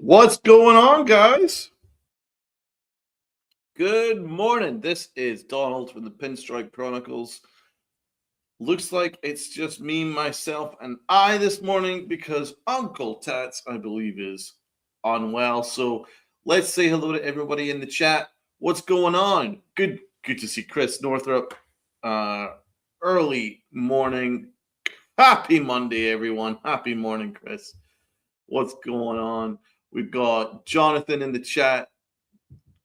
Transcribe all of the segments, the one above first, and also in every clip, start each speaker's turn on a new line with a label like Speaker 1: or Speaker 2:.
Speaker 1: What's going on, guys? Good morning. This is Donald from the Pinstripe Chronicles. Looks like it's just me, myself, and I this morning because Uncle Tats, I believe, is unwell. So let's say hello to everybody in the chat. What's going on? Good to see Chris Northrup. Early morning. Happy Monday, everyone. Happy morning, Chris. What's going on? We've got Jonathan in the chat.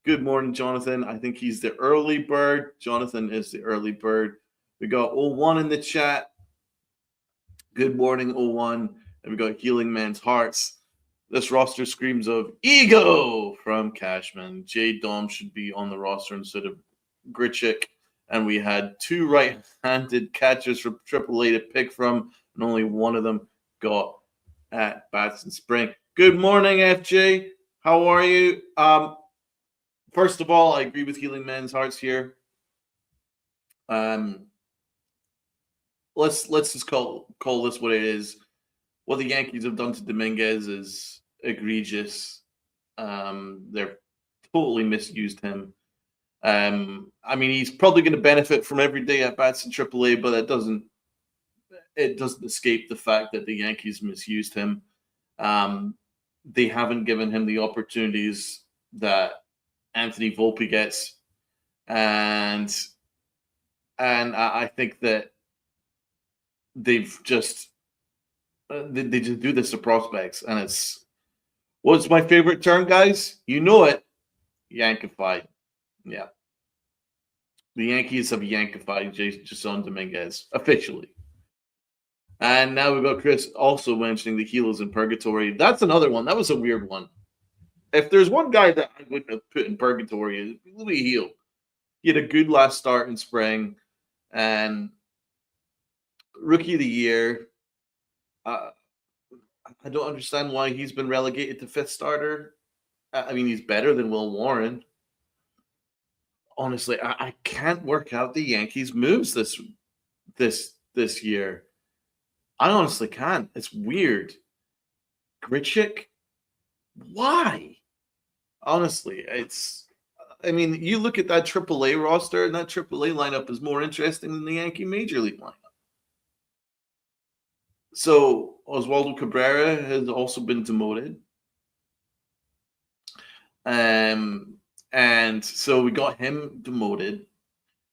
Speaker 1: Good morning, Jonathan. I think he's the early bird. Jonathan is the early bird. We got 01 in the chat. Good morning, 01. And we got Healing Man's Hearts. This roster screams of ego from Cashman. J. Dom should be on the roster instead of Grichuk. And we had two right-handed catchers from AAA to pick from, and only one of them got at bats in spring. Good morning, FJ. How are you? First of all, I agree with Healing Man's Hearts here. Let's just call this what it is. What the Yankees have done to Dominguez is egregious. They're totally misused him. I mean, he's probably going to benefit from every day at bats in AAA, but it doesn't escape the fact that the Yankees misused him. They haven't given him the opportunities that Anthony Volpe gets, and I think that they've just they just do this to prospects, and what's my favorite term, guys? You know it, Yankified. Yeah, the Yankees have Yankified Jasson Dominguez officially. And now we've got Chris also mentioning the Helos in purgatory. That's another one. That was a weird one. If there's one guy that I wouldn't have put in purgatory, it'd be Louis Heel. He had a good last start in spring, and rookie of the year. I don't understand why he's been relegated to fifth starter. I mean, he's better than Will Warren. Honestly, I can't work out the Yankees' moves this year. I honestly can't. It's weird. Grichuk, why? Honestly, I mean, you look at that AAA roster, and that AAA lineup is more interesting than the Yankee Major League lineup. So Oswaldo Cabrera has also been demoted. And so we got him demoted.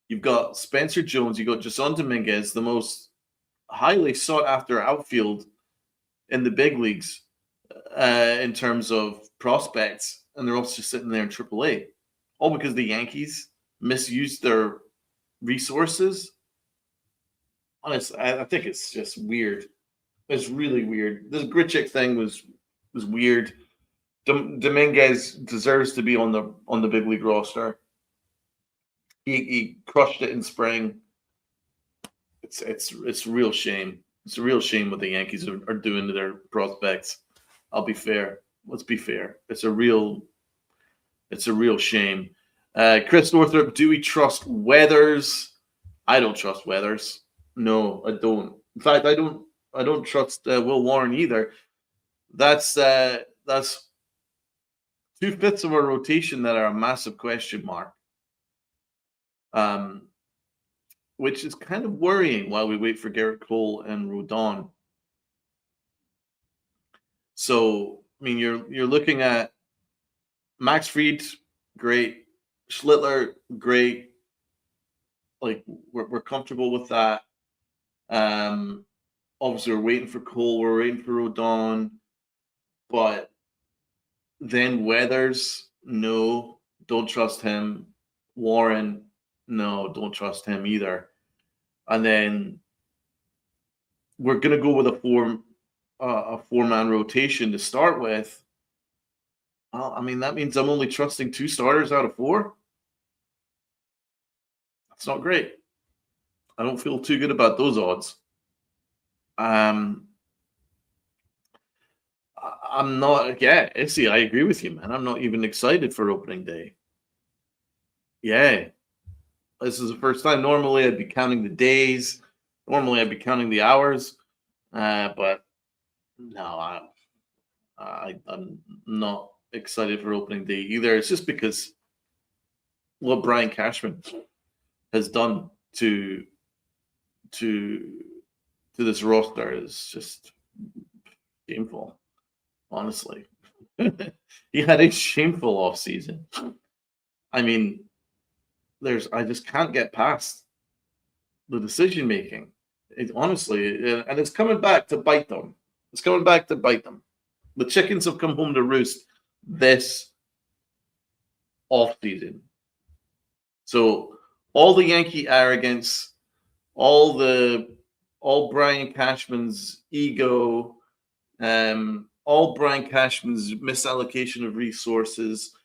Speaker 1: You've got Spencer Jones. You got Jasson Dominguez, the most highly sought after outfield in the big leagues in terms of prospects, and they're also just sitting there in AAA, all because the Yankees misused their resources. Honestly, I think it's just weird. It's really weird. This Grichuk thing was weird. Dominguez deserves to be on the big league roster. He crushed it in spring. It's a real shame. It's a real shame what the Yankees are doing to their prospects. I'll be fair. Let's be fair. It's a real shame. Chris Northrup, do we trust Weathers? I don't trust Weathers. No, I don't. In fact, I don't trust Will Warren either. That's 2/5 of our rotation that are a massive question mark. Which is kind of worrying while we wait for Garrett Cole and Rodon. So, I mean, you're looking at Max Fried, great. Schlittler, great. Like, we're comfortable with that. Obviously, we're waiting for Cole. We're waiting for Rodon. But then Weathers, no, don't trust him. Warren, no, don't trust him either. And then we're going to go with a four-man rotation to start with. Well, I mean, that means I'm only trusting 2 starters out of 4. That's not great. I don't feel too good about those odds. I'm not. Yeah, Issy, I agree with you, man. I'm not even excited for opening day. Yeah. This is the first time. Normally, I'd be counting the days. Normally, I'd be counting the hours. But no, I'm not excited for opening day either. It's just because what Brian Cashman has done to this roster is just shameful, honestly. He had a shameful offseason. I mean, I just can't get past the decision making. It honestly, and it's coming back to bite them. It's coming back to bite them. The chickens have come home to roost this offseason. So all the Yankee arrogance, all Brian Cashman's ego, all Brian Cashman's misallocation of resources,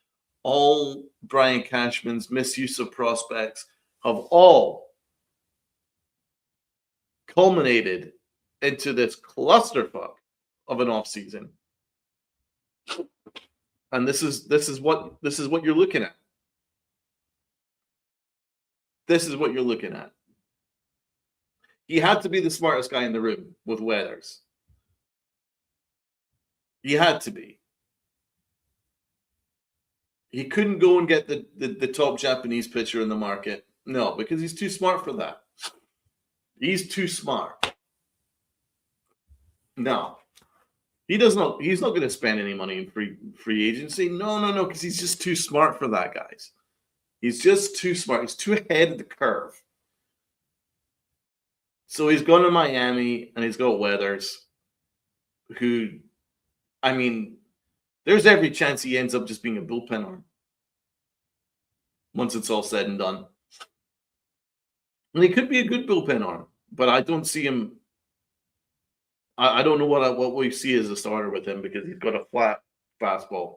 Speaker 1: all Brian Cashman's misuse of prospects have all culminated into this clusterfuck of an offseason. And this is what you're looking at. This is what you're looking at. He had to be the smartest guy in the room with Weathers. He had to be. He couldn't go and get the top Japanese pitcher in the market. No, because he's too smart for that. He's too smart. No. He's not going to spend any money in free agency. No, because he's just too smart for that, guys. He's just too smart. He's too ahead of the curve. So he's gone to Miami, and he's got Weathers, who, I mean, there's every chance he ends up just being a bullpen arm once it's all said and done. And he could be a good bullpen arm, but I don't see him. I don't know what we see as a starter with him because he's got a flat fastball.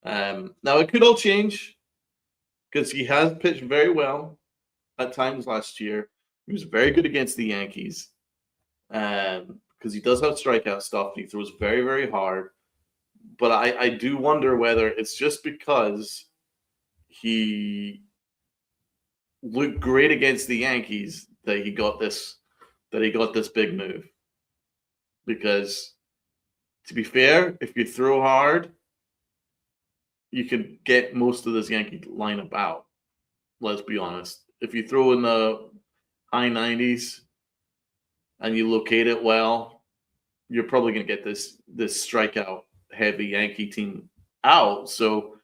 Speaker 1: Now, it could all change because he has pitched very well at times last year. He was very good against the Yankees because he does have strikeout stuff. He throws very, very hard. But I do wonder whether it's just because he looked great against the Yankees that he got this big move. Because to be fair, if you throw hard, you can get most of this Yankee lineup out. Let's be honest. If you throw in the high 90s and you locate it well, you're probably going to get this strikeout heavy Yankee team out. So,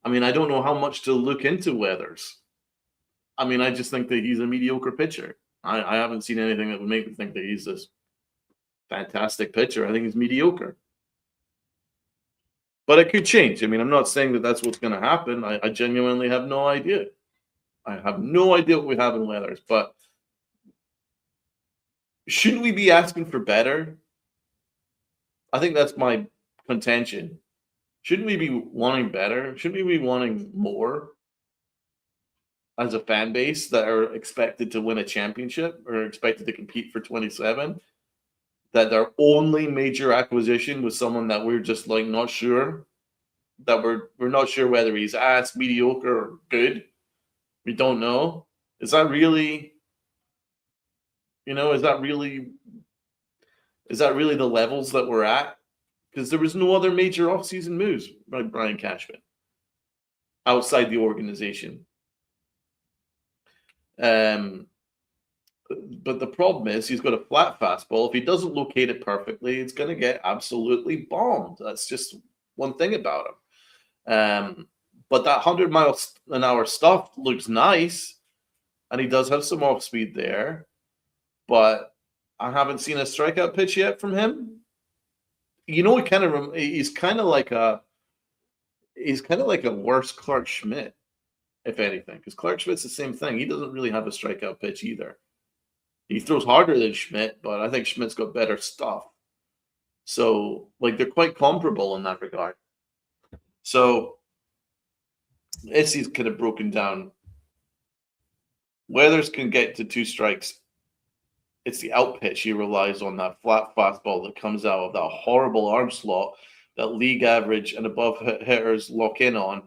Speaker 1: I mean, I don't know how much to look into Weathers. I mean, I just think that he's a mediocre pitcher. I haven't seen anything that would make me think that he's this fantastic pitcher. I think he's mediocre. But it could change. I mean, I'm not saying that that's what's going to happen. I genuinely have no idea. I have no idea what we have in Weathers. But shouldn't we be asking for better? I think that's my contention. Shouldn't we be wanting better? Shouldn't we be wanting more as a fan base that are expected to win a championship or expected to compete for 27? That their only major acquisition was someone that we're just like not sure, that we're not sure whether he's ass, mediocre, or good. We don't know. Is that really, is that really the levels that we're at? Because there was no other major offseason moves by Brian Cashman outside the organization. But the problem is he's got a flat fastball. If he doesn't locate it perfectly, it's going to get absolutely bombed. That's just one thing about him. But that 100-mile-an-hour stuff looks nice, and he does have some off speed there. But I haven't seen a strikeout pitch yet from him. He's kind of like a worse Clark Schmidt, if anything, because Clark Schmidt's the same thing. He doesn't really have a strikeout pitch either. He throws harder than Schmidt, but I think Schmidt's got better stuff. So, they're quite comparable in that regard. So, Issi's kind of broken down. Weathers can get to 2 strikes. It's the out pitch he relies on, that flat fastball that comes out of that horrible arm slot that league average and above hitters lock in on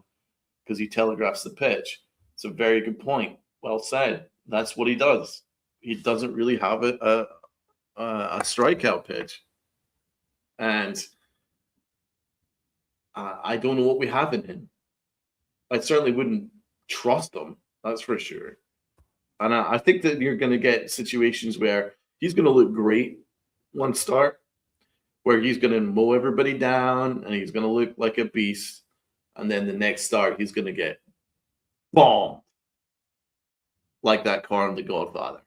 Speaker 1: because he telegraphs the pitch. It's a very good point. Well said. That's what he does. He doesn't really have a strikeout pitch. And I don't know what we have in him. I certainly wouldn't trust him. That's for sure. And I think that you're going to get situations where he's going to look great one start, where he's going to mow everybody down and he's going to look like a beast. And then the next start, he's going to get bombed like that car in The Godfather.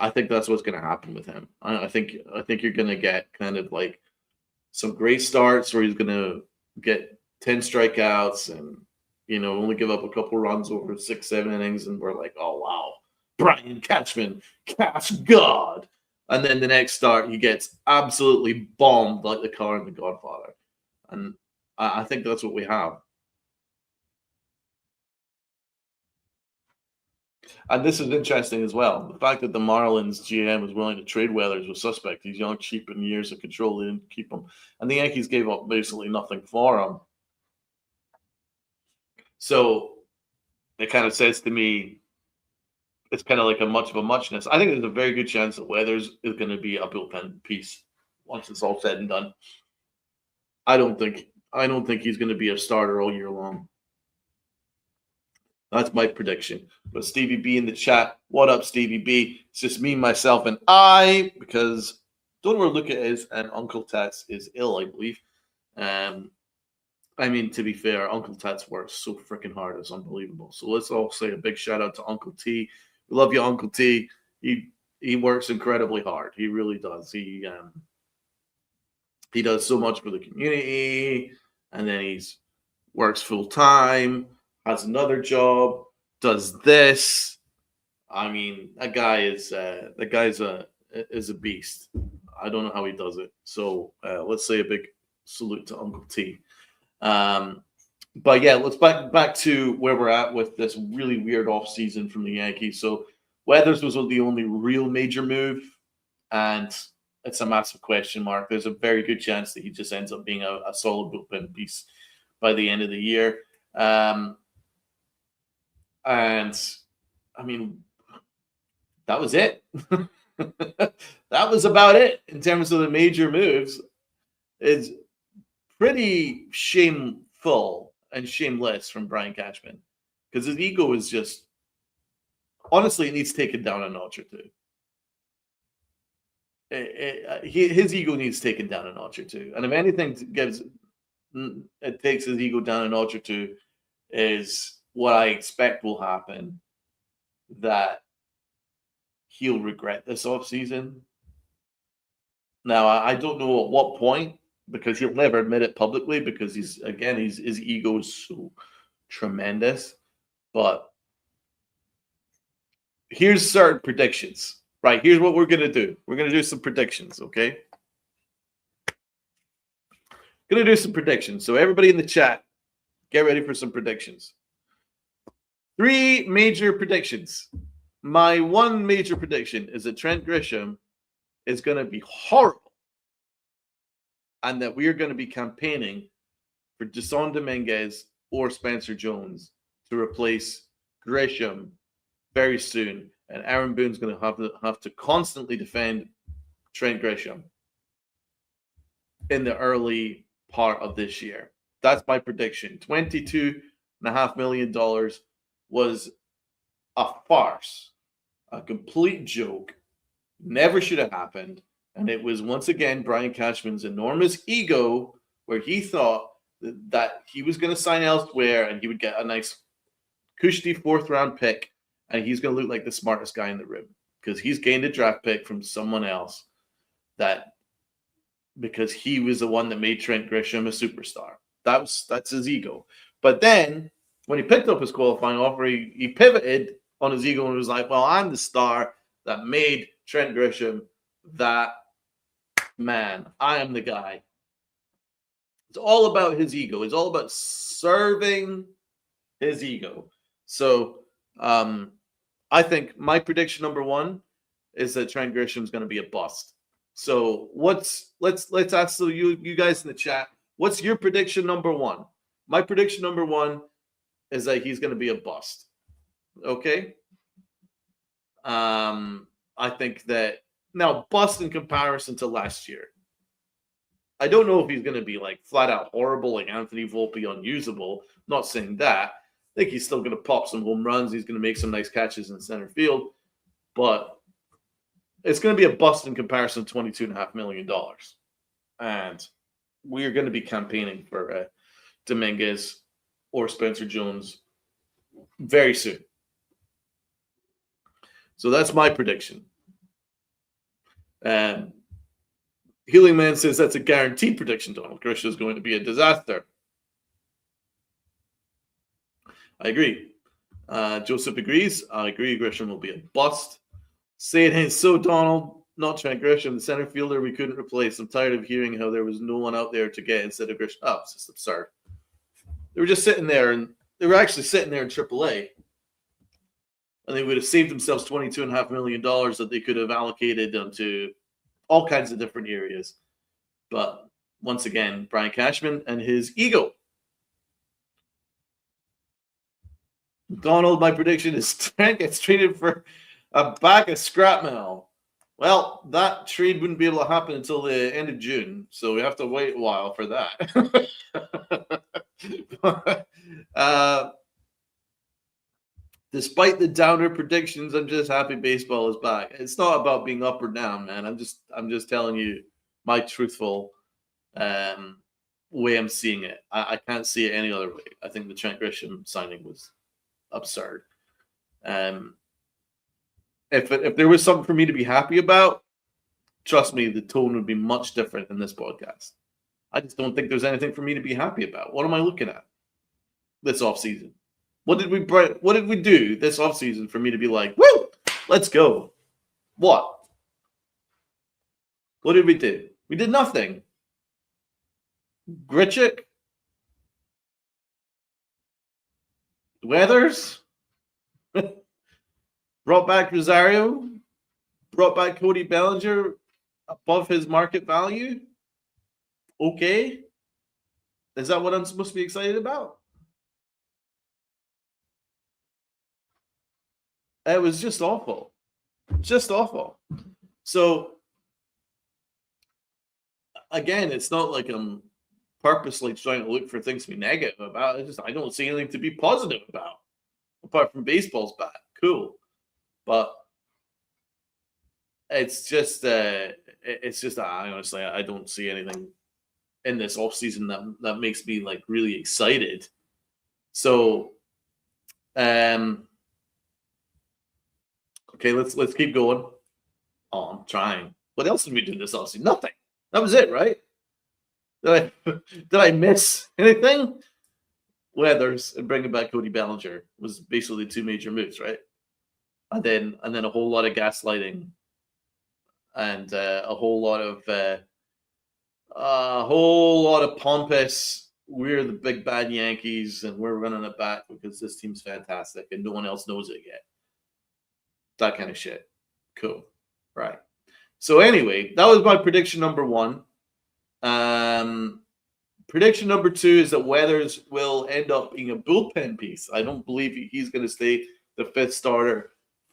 Speaker 1: I think that's what's going to happen with him. I think you're going to get kind of like some great starts where he's going to get 10 strikeouts and only give up a couple runs over 6-7 innings, and we're like, oh wow, Brian Cashman, Cash God. And then the next start he gets absolutely bombed like the car in The Godfather. And I think that's what we have. And this is interesting as well. The fact that the Marlins GM was willing to trade Weathers was suspect. He's young, cheap, and years of control. They didn't keep him. And the Yankees gave up basically nothing for him. So it kind of says to me, it's kind of like a much of a muchness. I think there's a very good chance that Weathers is going to be a bullpen piece once it's all said and done. I don't think he's going to be a starter all year long. That's my prediction. But Stevie B in the chat, what up, Stevie B? It's just me, myself, and I, because don't overlook it as and Uncle Tats is ill, I believe. I mean, to be fair, Uncle Tats works so freaking hard. It's unbelievable. So let's all say a big shout out to Uncle T. We love you, Uncle T. He works incredibly hard. He really does. He does so much for the community, and then he's works full time, has another job, does this. I mean, that guy is a beast. I don't know how he does it. So let's say a big salute to Uncle T. But yeah, let's back to where we're at with this really weird offseason from the Yankees. So Weathers was the only real major move, and it's a massive question mark. There's a very good chance that he just ends up being a solid bullpen piece by the end of the year. And I mean, that was it. That was about it in terms of the major moves. It's pretty shameful and shameless from Brian Cashman, because his ego is just, honestly, it needs taken down a notch or two. His ego needs taken down a notch or two. And if anything takes his ego down a notch or two, is what I expect will happen, that he'll regret this offseason. Now, I don't know at what point, because he'll never admit it publicly, because his ego is so tremendous. But here's certain predictions, right? Here's what we're going to do. We're going to do some predictions, okay? Going to do some predictions. So everybody in the chat, get ready for some predictions. 3 major predictions. My one major prediction is that Trent Grisham is going to be horrible, and that we are going to be campaigning for Jasson Dominguez or Spencer Jones to replace Grisham very soon. And Aaron Boone's going to have to constantly defend Trent Grisham in the early part of this year. That's my prediction. $22.5 million was a farce, a complete joke, never should have happened. And it was, once again, Brian Cashman's enormous ego, where he thought that he was going to sign elsewhere and he would get a nice cushy 4th-round pick, and he's going to look like the smartest guy in the room because he's gained a draft pick from someone else, because he was the one that made Trent Grisham a superstar. That's his ego. But then when he picked up his qualifying offer, he pivoted on his ego and was like, well, I'm the star that made Trent Grisham that man. I am the guy. It's all about his ego. It's all about serving his ego. So I think my prediction number 1 is that Trent Grisham is going to be a bust. So let's ask you guys in the chat, what's your prediction number 1? My prediction number 1 is that he's going to be a bust. Okay? I think that now, bust in comparison to last year. I don't know if he's going to be like flat out horrible, like Anthony Volpe, unusable. Not saying that. I think he's still going to pop some home runs. He's going to make some nice catches in center field, but it's going to be a bust in comparison to $22.5 million. And we are going to be campaigning for Dominguez or Spencer Jones very soon. So that's my prediction. Healing Man says that's a guaranteed prediction, Donald. Grisham is going to be a disaster. I agree. Joseph agrees. I agree. Grisham will be a bust. Say it ain't so, Donald. Not Trent Grisham, the center fielder we couldn't replace. I'm tired of hearing how there was no one out there to get instead of Grisham. Oh, it's just absurd. They were just sitting there, and they were actually sitting there in AAA. And they would have saved themselves $22.5 million that they could have allocated to all kinds of different areas. But once again, Brian Cashman and his ego. Donald, my prediction is Trent gets traded for a bag of scrap metal. Well, that trade wouldn't be able to happen until the end of June, so we have to wait a while for that. Despite the downer predictions, I'm just happy baseball is back. It's not about being up or down, man. I'm just telling you my truthful way I'm seeing it. I can't see it any other way. I think the Trent Grisham signing was absurd. If there was something for me to be happy about, trust me, the tone would be much different in this podcast. I just don't think there's anything for me to be happy about. What am I looking at this offseason? What did we do this offseason for me to be like, woo, let's go? What? What did we do? We did nothing. Grichuk? Weathers? Brought back Rosario? Brought back Cody Bellinger above his market value? Okay. Is that what I'm supposed to be excited about? It was just awful. Just awful. So, again, it's not like I'm purposely trying to look for things to be negative about. It's just I don't see anything to be positive about. Apart from baseball's bad. Cool. But it's just I honestly I don't see anything in this offseason that makes me like really excited. So okay, let's keep going. Oh, I'm trying. What else did we do this offseason? Nothing. That was it, right? Did I miss anything? Weathers and bringing back Cody Bellinger was basically two major moves, right? And then a whole lot of gaslighting and a whole lot of pompous. We're the big bad Yankees and we're running it back because this team's fantastic and no one else knows it yet. That kind of shit. Cool. Right. So anyway, that was my prediction number one. Prediction number two is that Weathers will end up being a bullpen piece. I don't believe he's going to stay the fifth starter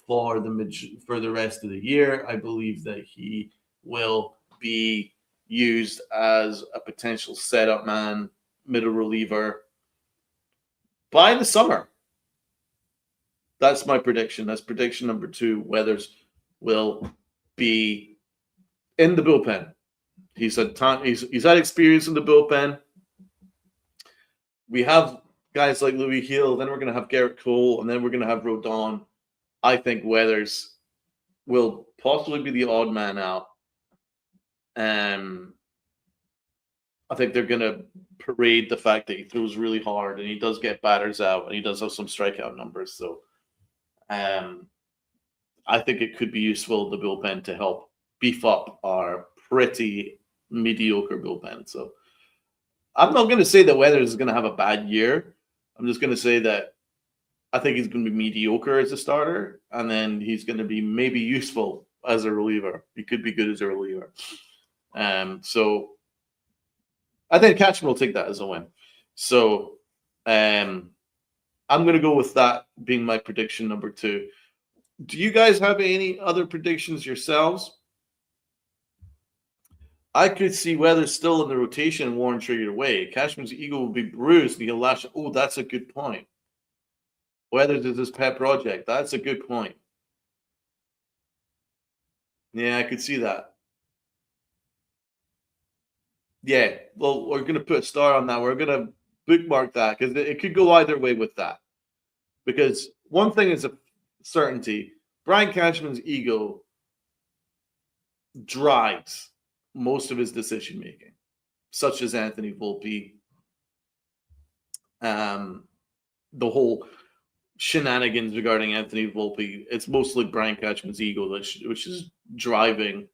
Speaker 1: for the rest of the year. I believe that he will be used as a potential setup man, middle reliever by the summer. That's my prediction. That's prediction number two. Weathers will be in the bullpen. He's had time. He's had experience in the bullpen. We have guys like Louis Hill. Then we're going to have Garrett Cole, and then we're going to have Rodon. I think Weathers will possibly be the odd man out. I think they're going to parade the fact that he throws really hard and he does get batters out and he does have some strikeout numbers. So I think it could be useful, the bullpen, to help beef up our pretty mediocre bullpen. So I'm not going to say that Weathers is going to have a bad year. I'm just going to say that I think he's going to be mediocre as a starter, and then he's going to be maybe useful as a reliever. He could be good as a reliever. So I think Cashman will take that as a win. So I'm going to go with that being my prediction number two. Do you guys have any other predictions yourselves? I could see Weathers still in the rotation and Warren traded away. Cashman's ego will be bruised and he'll lash. Oh, that's a good point. Weathers is his pet project. That's a good point. Yeah, I could see that. Yeah, well, we're going to put a star on that. We're going to bookmark that because it could go either way with that. Because one thing is a certainty. Brian Cashman's ego drives most of his decision making, such as Anthony Volpe, the whole shenanigans regarding Anthony Volpe. It's mostly Brian Cashman's ego, which is driving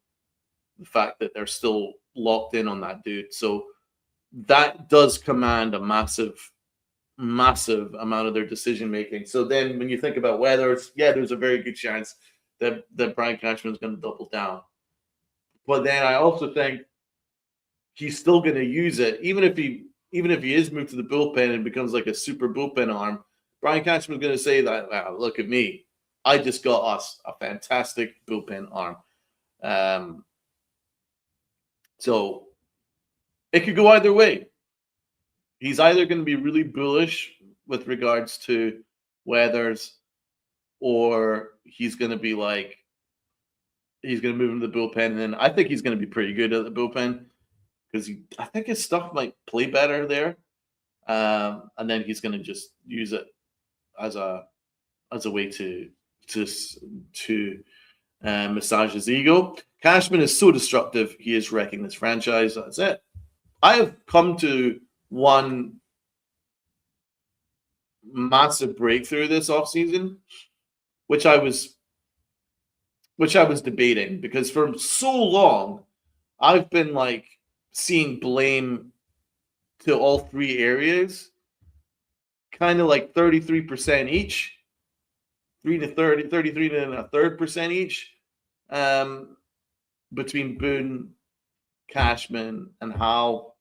Speaker 1: the fact that they're still locked in on that dude. So that does command a massive amount of their decision making. So then when you think about Weathers, yeah, there's a very good chance that Brian Cashman is going to double down. But then I also think he's still going to use it, even if he is moved to the bullpen and becomes like a super bullpen arm. Brian Cashman is going to say that, wow, look at me, I just got us a fantastic bullpen arm. So it could go either way. He's either going to be really bullish with regards to Weathers, or he's going to be like, he's going to move into the bullpen. And then I think he's going to be pretty good at the bullpen because I think his stuff might play better there. And then he's going to just use it as a way to massage his ego. Cashman is so destructive. He is wrecking this franchise. That's it. I have come to one massive breakthrough this offseason, which I was debating, because for so long I've been like seeing blame to all three areas, kind of like 33% each, 33.3% each, between Boone, Cashman, and Howe,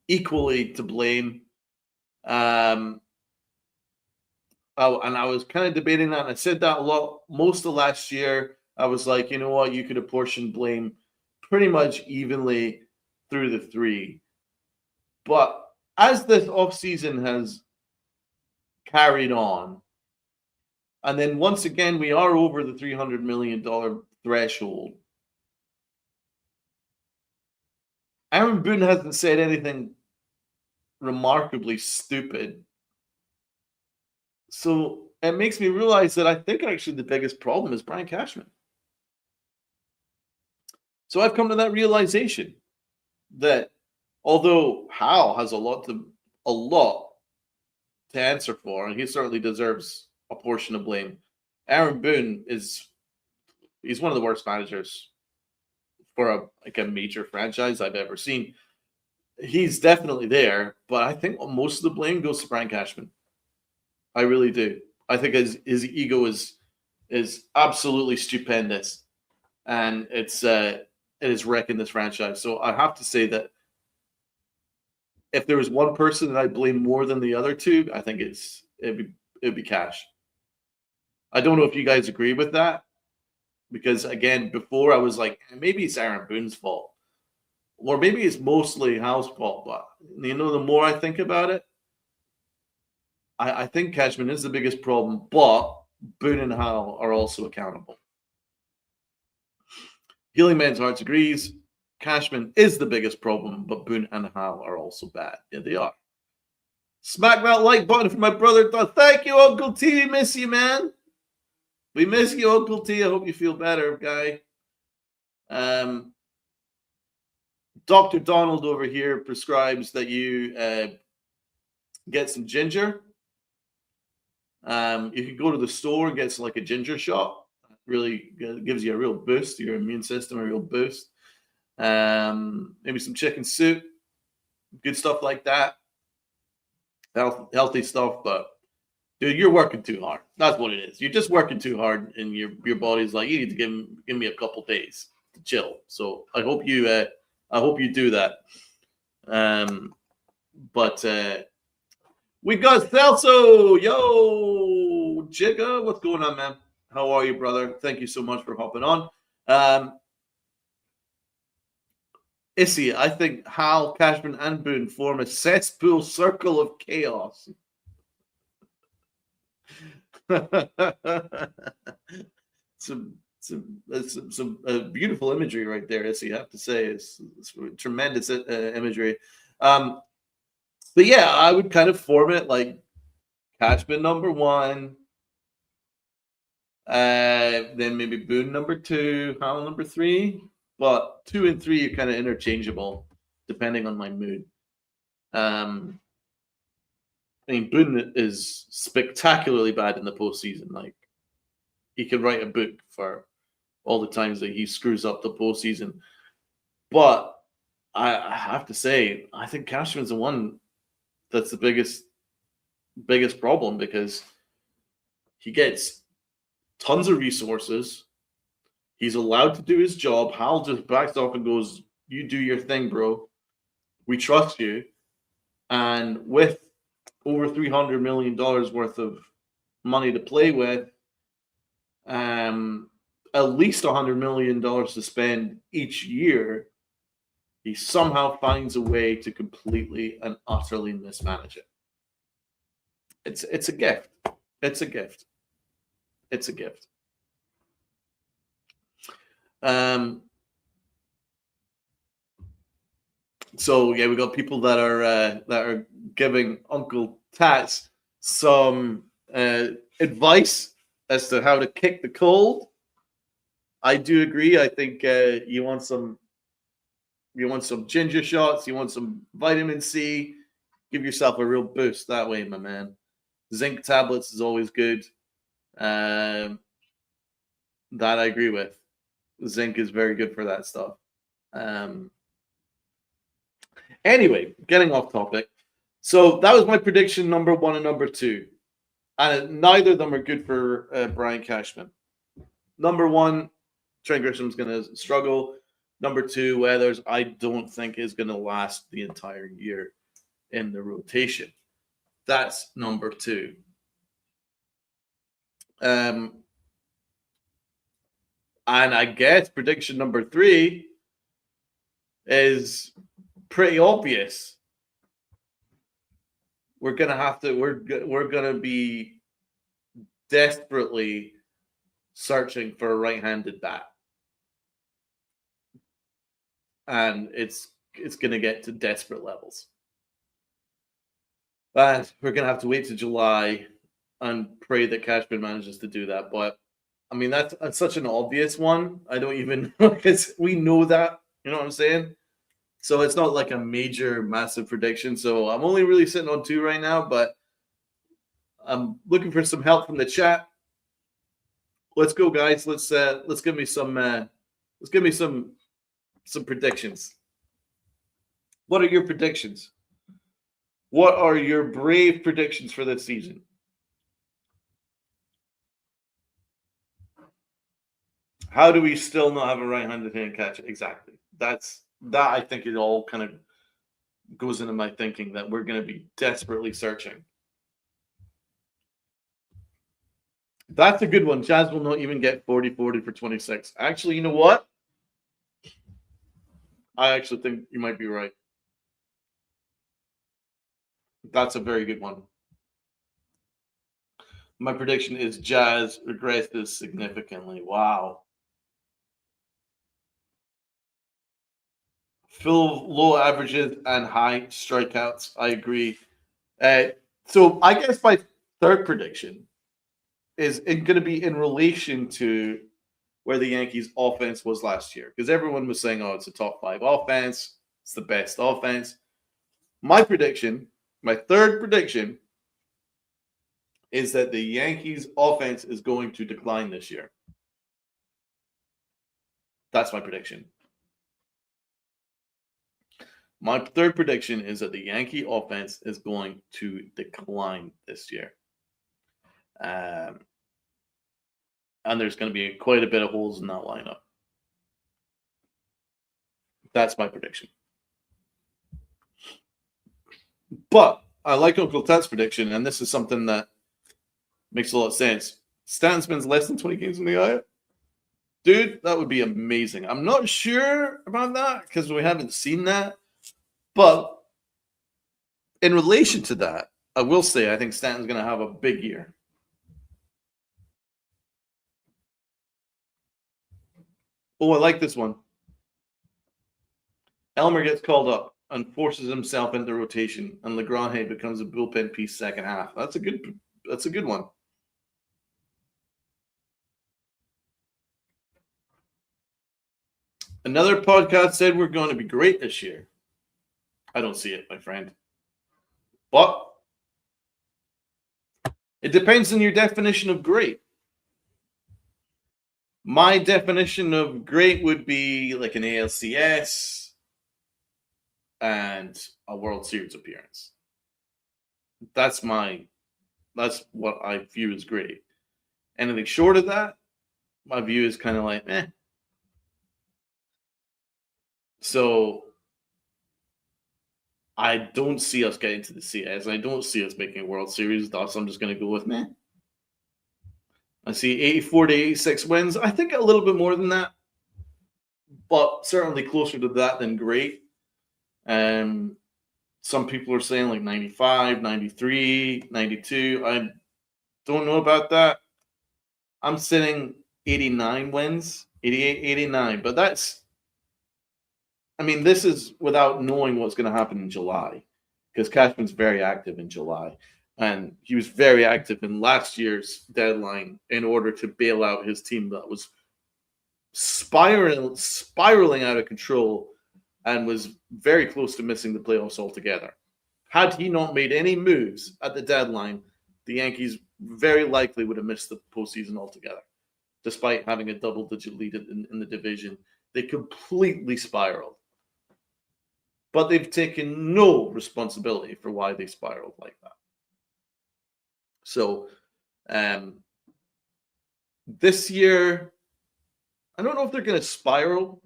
Speaker 1: equally to blame. And I was kind of debating that, and I said that a lot most of last year. I was like, you know what, you could apportion blame pretty much evenly through the three. But as this offseason has carried on, and then once again we are over the $300 million threshold, Aaron Boone hasn't said anything remarkably stupid. So it makes me realize that I think actually the biggest problem is Brian Cashman. So I've come to that realization that although Howe has a lot to answer for, and he certainly deserves a portion of blame, Aaron Boone he's one of the worst managers for a major franchise I've ever seen. He's definitely there, but I think most of the blame goes to Brian Cashman. I really do. I think his ego is absolutely stupendous, and it is wrecking this franchise. So I have to say that if there was one person that I blame more than the other two, I think it'd be Cash. I don't know if you guys agree with that, because again, before I was like, maybe it's Aaron Boone's fault, or maybe it's mostly Howe's fault. But the more I think about it, I think Cashman is the biggest problem, but Boone and Howe are also accountable. Healing Man's Hearts agrees. Cashman is the biggest problem, but Boone and Howe are also bad. Yeah, they are. Smack that like button for my brother. Thank you, Uncle T. We miss you, man. We miss you, Uncle T. I hope you feel better, guy. Dr. Donald over here prescribes that you get some ginger. You can go to the store and get some, like a ginger shot. Really gives you a real boost to your immune system, a real boost. Maybe some chicken soup, good stuff like that. Healthy stuff, but dude, you're working too hard. That's what it is. You're just working too hard, and your body's like, you need to give me a couple days to chill. So I hope you do that. But we got Celso. Yo, Jigga, what's going on, man? How are you, brother? Thank you so much for hopping on. Issy, I think Hal, Cashman, and Boone form a cesspool circle of chaos. some beautiful imagery right there, Issy, I have to say. It's tremendous imagery. But yeah, I would kind of form it like Cashman number 1, then maybe Boone number 2, Hal number 3. But 2 and 3 are kind of interchangeable depending on my mood. I mean, Boone is spectacularly bad in the postseason. Like, he could write a book for all the times that he screws up the postseason. But I have to say, I think Cashman's the one that's the biggest problem, because he gets tons of resources. He's allowed to do his job. Hal just backs off and goes, "You do your thing, bro. We trust you." And with over $300 million worth of money to play with, at least $100 million to spend each year, he somehow finds a way to completely and utterly mismanage it. It's a gift. It's a gift. It's a gift. So yeah, we got people that are giving Uncle Tats some advice as to how to kick the cold. I do agree. I think you want some ginger shots. You want some vitamin C. Give yourself a real boost that way, my man. Zinc tablets is always good. That I agree with. Zinc is very good for that stuff. Anyway, getting off topic. So that was my prediction number 1 and number 2. And neither of them are good for Brian Cashman. Number 1, Trent Grisham's going to struggle. Number 2, Weathers, I don't think is going to last the entire year in the rotation. That's number 2. And I guess prediction number 3 is pretty obvious. We're gonna be desperately searching for a right-handed bat, and it's gonna get to desperate levels. And we're gonna have to wait to July and pray that Cashman manages to do that. But I mean, that's such an obvious one. I don't even we know that. You know what I'm saying? So it's not like a major, massive prediction. So I'm only really sitting on 2 right now, but I'm looking for some help from the chat. Let's go, guys. Let's give me some predictions. What are your predictions? What are your brave predictions for this season? How do we still not have a right-handed hand catcher? Exactly. That I think it all kind of goes into my thinking that we're going to be desperately searching. That's a good one. Jazz will not even get 40-40 for 26. Actually, you know what? I actually think you might be right. That's a very good one. My prediction is Jazz regresses significantly. Wow. Full low averages and high strikeouts. I agree. So I guess my third prediction is going to be in relation to where the Yankees offense was last year. Because everyone was saying, oh, it's a top 5 offense. It's the best offense. My prediction, my third prediction, is that the Yankees offense is going to decline this year. That's my prediction. My third prediction is that the Yankee offense is going to decline this year. And there's going to be quite a bit of holes in that lineup. That's my prediction. But I like Uncle Tat's prediction, and this is something that makes a lot of sense. Stanton spends less than 20 games in the IL. Dude, that would be amazing. I'm not sure about that because we haven't seen that. But in relation to that, I will say I think Stanton's going to have a big year. Oh, I like this one. Elmer gets called up and forces himself into rotation, and LeGrand becomes a bullpen piece second half. That's a good one. Another podcast said we're going to be great this year. I don't see it, my friend. But it depends on your definition of great. My definition of great would be like an ALCS and a World Series appearance. That's what I view as great. Anything short of that, my view is kind of like, eh. So I don't see us getting to the CS. I don't see us making a World Series. Thus, I'm just going to go with meh. I see 84 to 86 wins. I think a little bit more than that, but certainly closer to that than great. Some people are saying like 95, 93, 92. I don't know about that. I'm sitting 89 wins, 88, 89. But this is without knowing what's going to happen in July, because Cashman's very active in July. And he was very active in last year's deadline in order to bail out his team that was spiraling out of control and was very close to missing the playoffs altogether. Had he not made any moves at the deadline, the Yankees very likely would have missed the postseason altogether, despite having a double-digit lead in the division. They completely spiraled. But they've taken no responsibility for why they spiraled like that. So this year, I don't know if they're going to spiral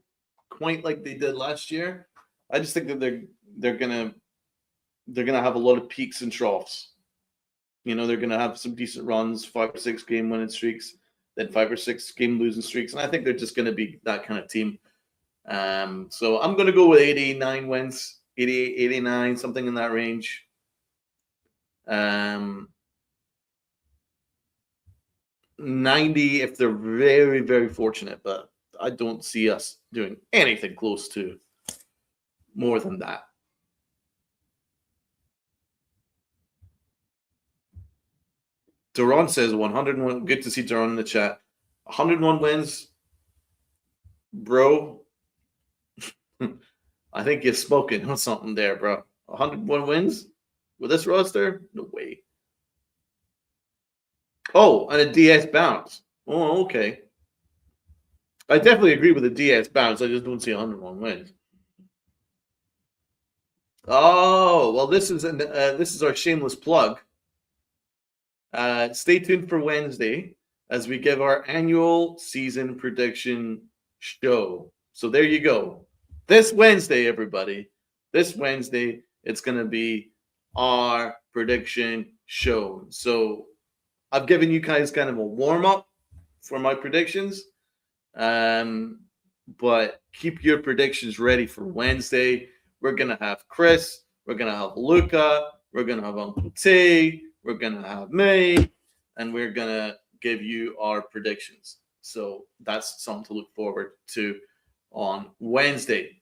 Speaker 1: quite like they did last year. I just think that they're going to have a lot of peaks and troughs. They're going to have some decent runs, 5 or 6 game winning streaks, then 5 or 6 game losing streaks, and I think they're just going to be that kind of team. So I'm going to go with 89 wins, 88, 89, something in that range. 90 if they're very, very fortunate, but I don't see us doing anything close to more than that. Duran says 101. Good to see Duran in the chat. 101 wins, bro. I think you're smoking on something there, bro. 101 wins with this roster? No way. Oh, and a DS bounce. Oh, okay. I definitely agree with the DS bounce. I just don't see 101 wins. Oh, well, this is our shameless plug. Stay tuned for Wednesday as we give our annual season prediction show. So there you go. This Wednesday, everybody. This Wednesday, it's going to be our prediction show. So I've given you guys kind of a warm-up for my predictions. But keep your predictions ready for Wednesday. We're going to have Chris. We're going to have Luca. We're going to have Uncle T. We're going to have me. And we're going to give you our predictions. So that's something to look forward to on Wednesday.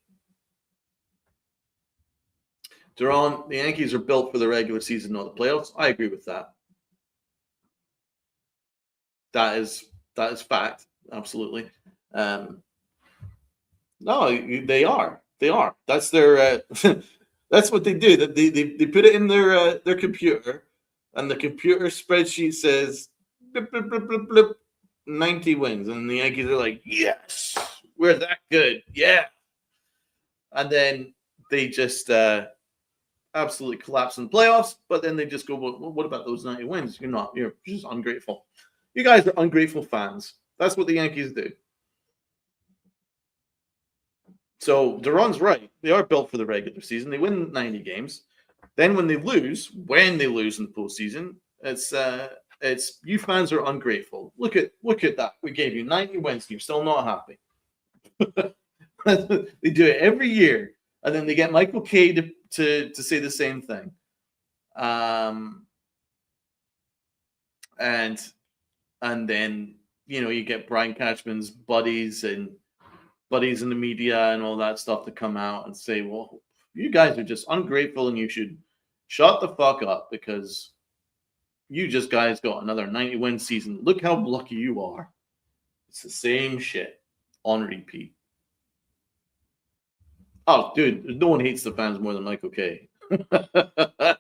Speaker 1: Duran, the Yankees are built for the regular season, not the playoffs. I agree with that. That is fact. Absolutely. No, they are. They are. That's their. That's what they do. They put it in their computer, and the computer spreadsheet says blip, blip, blip, blip, blip, 90 wins, and the Yankees are like, yes, we're that good, yeah. And then they just absolutely collapse in the playoffs. But then they just go, well, what about those 90 wins? You're just ungrateful. You guys are ungrateful fans. That's what the Yankees do. So Duran's right. They are built for the regular season. They win 90 games. Then when they lose in the postseason, it's It's you fans are ungrateful. Look at that. We gave you 90 wins and you're still not happy. They do it every year, and then they get Michael Kay to say the same thing. And then you get Brian Cashman's buddies in the media and all that stuff to come out and say, well, you guys are just ungrateful and you should shut the fuck up because you just guys got another 90-win season. Look how lucky you are. It's the same shit on repeat. Oh, dude, no one hates the fans more than Michael Kay.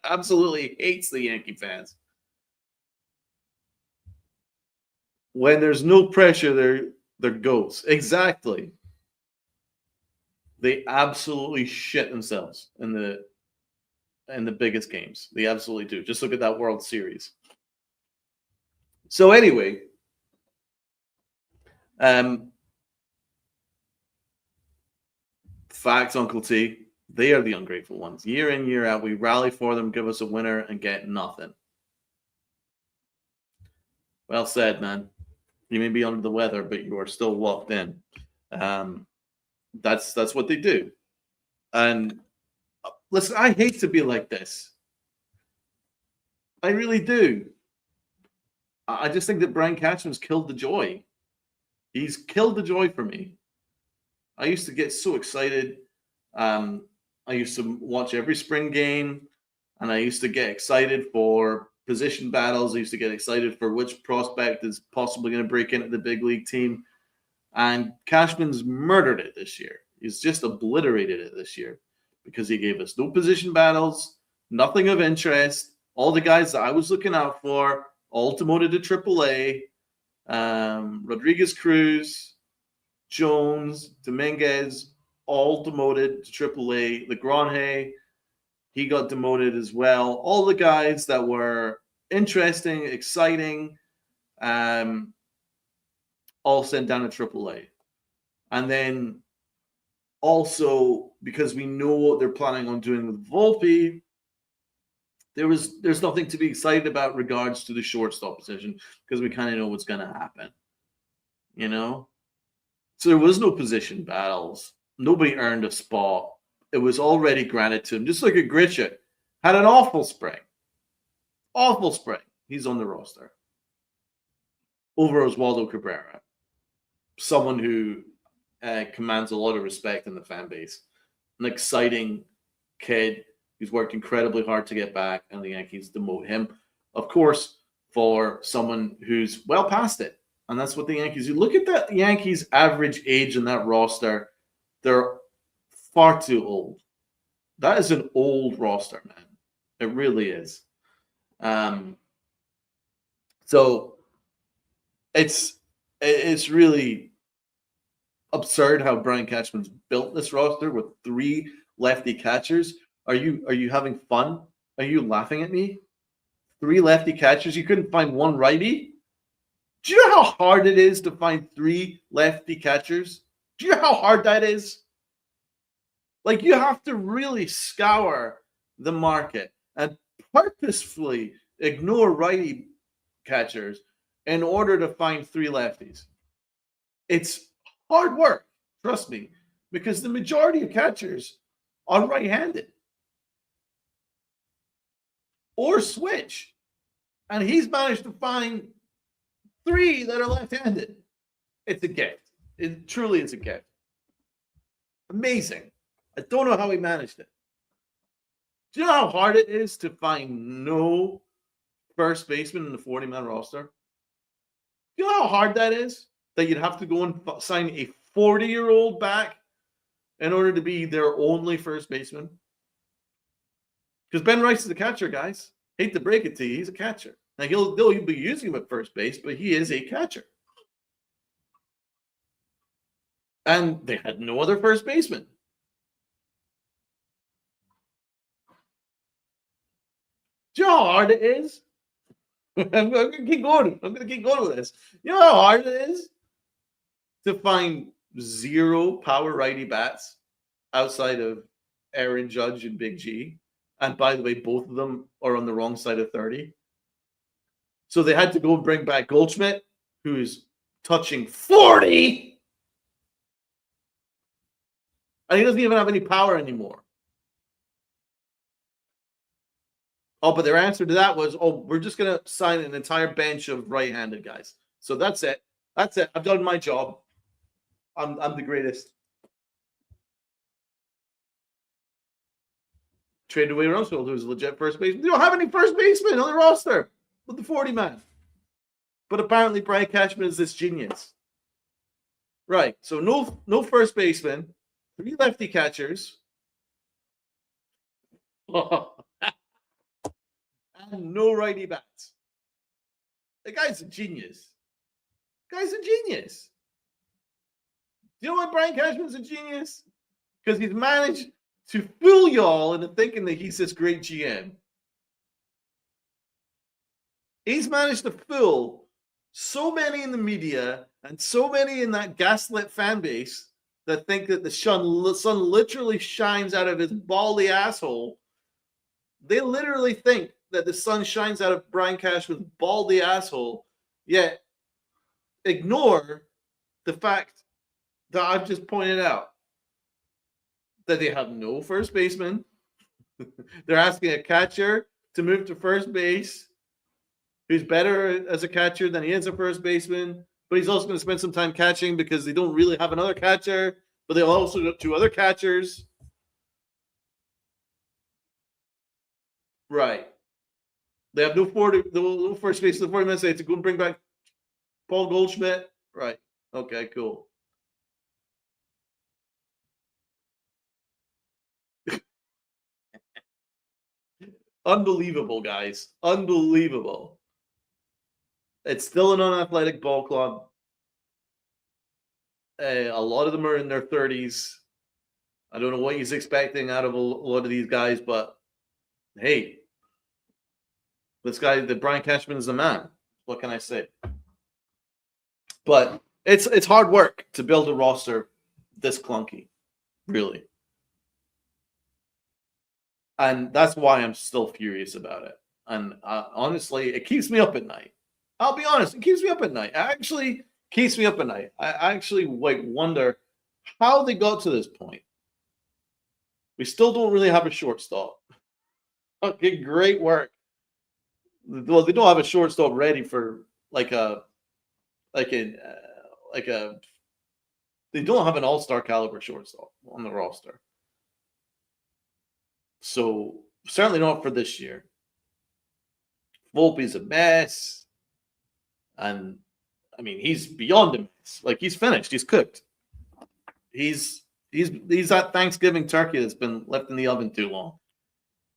Speaker 1: Absolutely hates the Yankee fans. When there's no pressure, they're goats. Exactly. They absolutely shit themselves in the biggest games. They absolutely do. Just look at that World Series. So anyway, facts, Uncle T. They are the ungrateful ones. Year in, year out, we rally for them, give us a winner, and get nothing. Well said, man. You may be under the weather, but you are still locked in. That's what they do. And listen, I hate to be like this. I really do. I just think that Brian Cashman's killed the joy. He's killed the joy for me. I used to get so excited. I used to watch every spring game, and I used to get excited for position battles. I used to get excited for which prospect is possibly going to break into the big league team. And Cashman's murdered it this year. He's just obliterated it this year because he gave us no position battles, nothing of interest. All the guys that I was looking out for, all demoted to AAA. Rodriguez Cruz, Jones, Dominguez, all demoted to AAA. Legrange, he got demoted as well. All the guys that were interesting, exciting, all sent down to AAA. And then also, because we know what they're planning on doing with Volpe, there's nothing to be excited about in regards to the shortstop position because we kind of know what's going to happen. So there was no position battles. Nobody earned a spot. It was already granted to him. Just look at Gritcha. Had an awful spring. Awful spring. He's on the roster. Over Oswaldo Cabrera. Someone who commands a lot of respect in the fan base. An exciting kid who's worked incredibly hard to get back, and the Yankees demote him, of course, for someone who's well past it. And that's what the Yankees do. Look at that Yankees average age in that roster. They're far too old. That is an old roster, man. It really is. So it's really absurd how Brian Cashman's built this roster with 3 lefty catchers. Are you having fun? Are you laughing at me? 3 lefty catchers. You couldn't find 1 righty? Do you know how hard it is to find 3 lefty catchers? Do you know how hard that is? Like, you have to really scour the market and purposefully ignore righty catchers in order to find 3 lefties. It's hard work, trust me, because the majority of catchers are right-handed or switch. And he's managed to find 3 that are left-handed. It's a gift. It truly is a gift. Amazing. I don't know how he managed it. Do you know how hard it is to find no first baseman in the 40-man roster? Do you know how hard that is? That you'd have to go and sign a 40-year-old back in order to be their only first baseman? Because Ben Rice is a catcher, guys. Hate to break it to you, he's a catcher. Now, they'll be using him at first base, but he is a catcher. And they had no other first baseman. Do you know how hard it is? I'm going to keep going. I'm going to keep going with this. You know how hard it is to find 0 power righty bats outside of Aaron Judge and Big G? And by the way, both of them are on the wrong side of 30. So they had to go and bring back Goldschmidt, who's touching 40. And he doesn't even have any power anymore. Oh, but their answer to that was, oh, we're just going to sign an entire bench of right-handed guys. So that's it. That's it. I've done my job. I'm the greatest. Traded away Oswaldo, who's a legit first baseman. They don't have any first basemen on the roster with the 40-man. But apparently Brian Cashman is this genius. Right. So no first baseman, 3 lefty catchers, and no righty bats. The guy's a genius. Guy's a genius. Do you know why Brian Cashman's a genius? Because he's managed to fool y'all into thinking that he's this great GM. He's managed to fool so many in the media and so many in that gaslit fan base that think that the sun literally shines out of his baldy asshole. They literally think that the sun shines out of Brian Cashman's baldy asshole, yet ignore the fact that I've just pointed out that they have no first baseman. They're asking a catcher to move to first base who's better as a catcher than he is a first baseman, but he's also going to spend some time catching because they don't really have another catcher, but they also got 2 other catchers. Right. They have no first base in the 40 minutes. They have to go and bring back Paul Goldschmidt. Right. Okay, cool. Unbelievable, guys. Unbelievable. It's still an unathletic ball club. A lot of them are in their 30s. I don't know what he's expecting out of a lot of these guys, but hey, this guy, the Brian Cashman, is the man. What can I say? But it's hard work to build a roster this clunky, really. And that's why I'm still furious about it. And honestly, it keeps me up at night. I'll be honest, it keeps me up at night. It actually keeps me up at night. I actually wonder how they got to this point. We still don't really have a shortstop. Okay, great work. Well, they don't have a shortstop ready for they don't have an all-star caliber shortstop on the roster. So certainly not for this year. Volpe's a mess. And I mean, he's beyond a mess. Like, he's finished. He's cooked. He's that Thanksgiving turkey that's been left in the oven too long.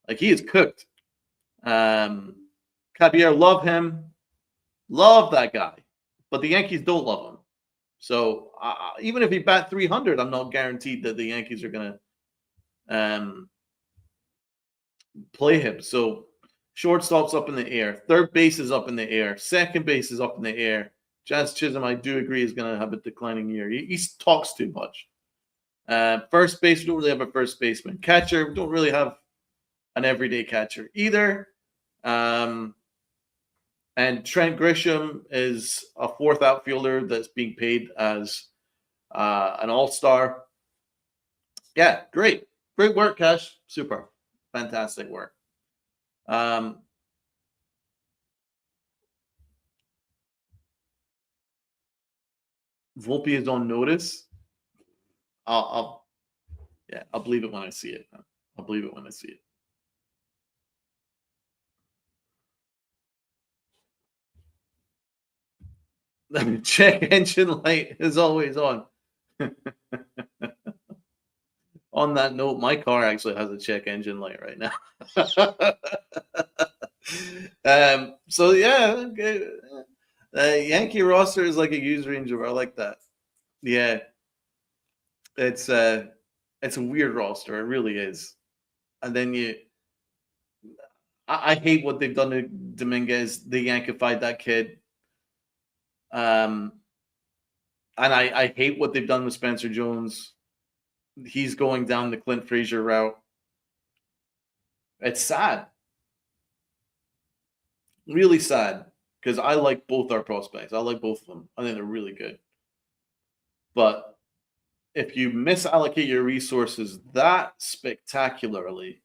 Speaker 1: Like, he is cooked. Cabrera, love him. Love that guy. But the Yankees don't love him. So even if he bat 300, I'm not guaranteed that the Yankees are going to play him. So shortstop's up in the air. Third base is up in the air. Second base is up in the air. Jazz Chisholm, I do agree, is going to have a declining year. He talks too much. First base, we don't really have a first baseman. Catcher, we don't really have an everyday catcher either. And Trent Grisham is a 4th outfielder that's being paid as an all-star. Yeah, great. Great work, Cash. Super. Fantastic work. Volpe is on notice. I'll believe it when I see it. I'll believe it when I see it. The check engine light is always on. On that note, my car actually has a check engine light right now. So yeah, okay. Yankee roster is like a used Range Rover. I like that. Yeah, it's a weird roster. It really is. And then I hate what they've done to Dominguez. They Yankified that kid. And I hate what they've done with Spencer Jones. He's going down the Clint Frazier route. It's sad. Really sad. because I like both our prospects. I like both of them. I think they're really good. But if you misallocate your resources that spectacularly,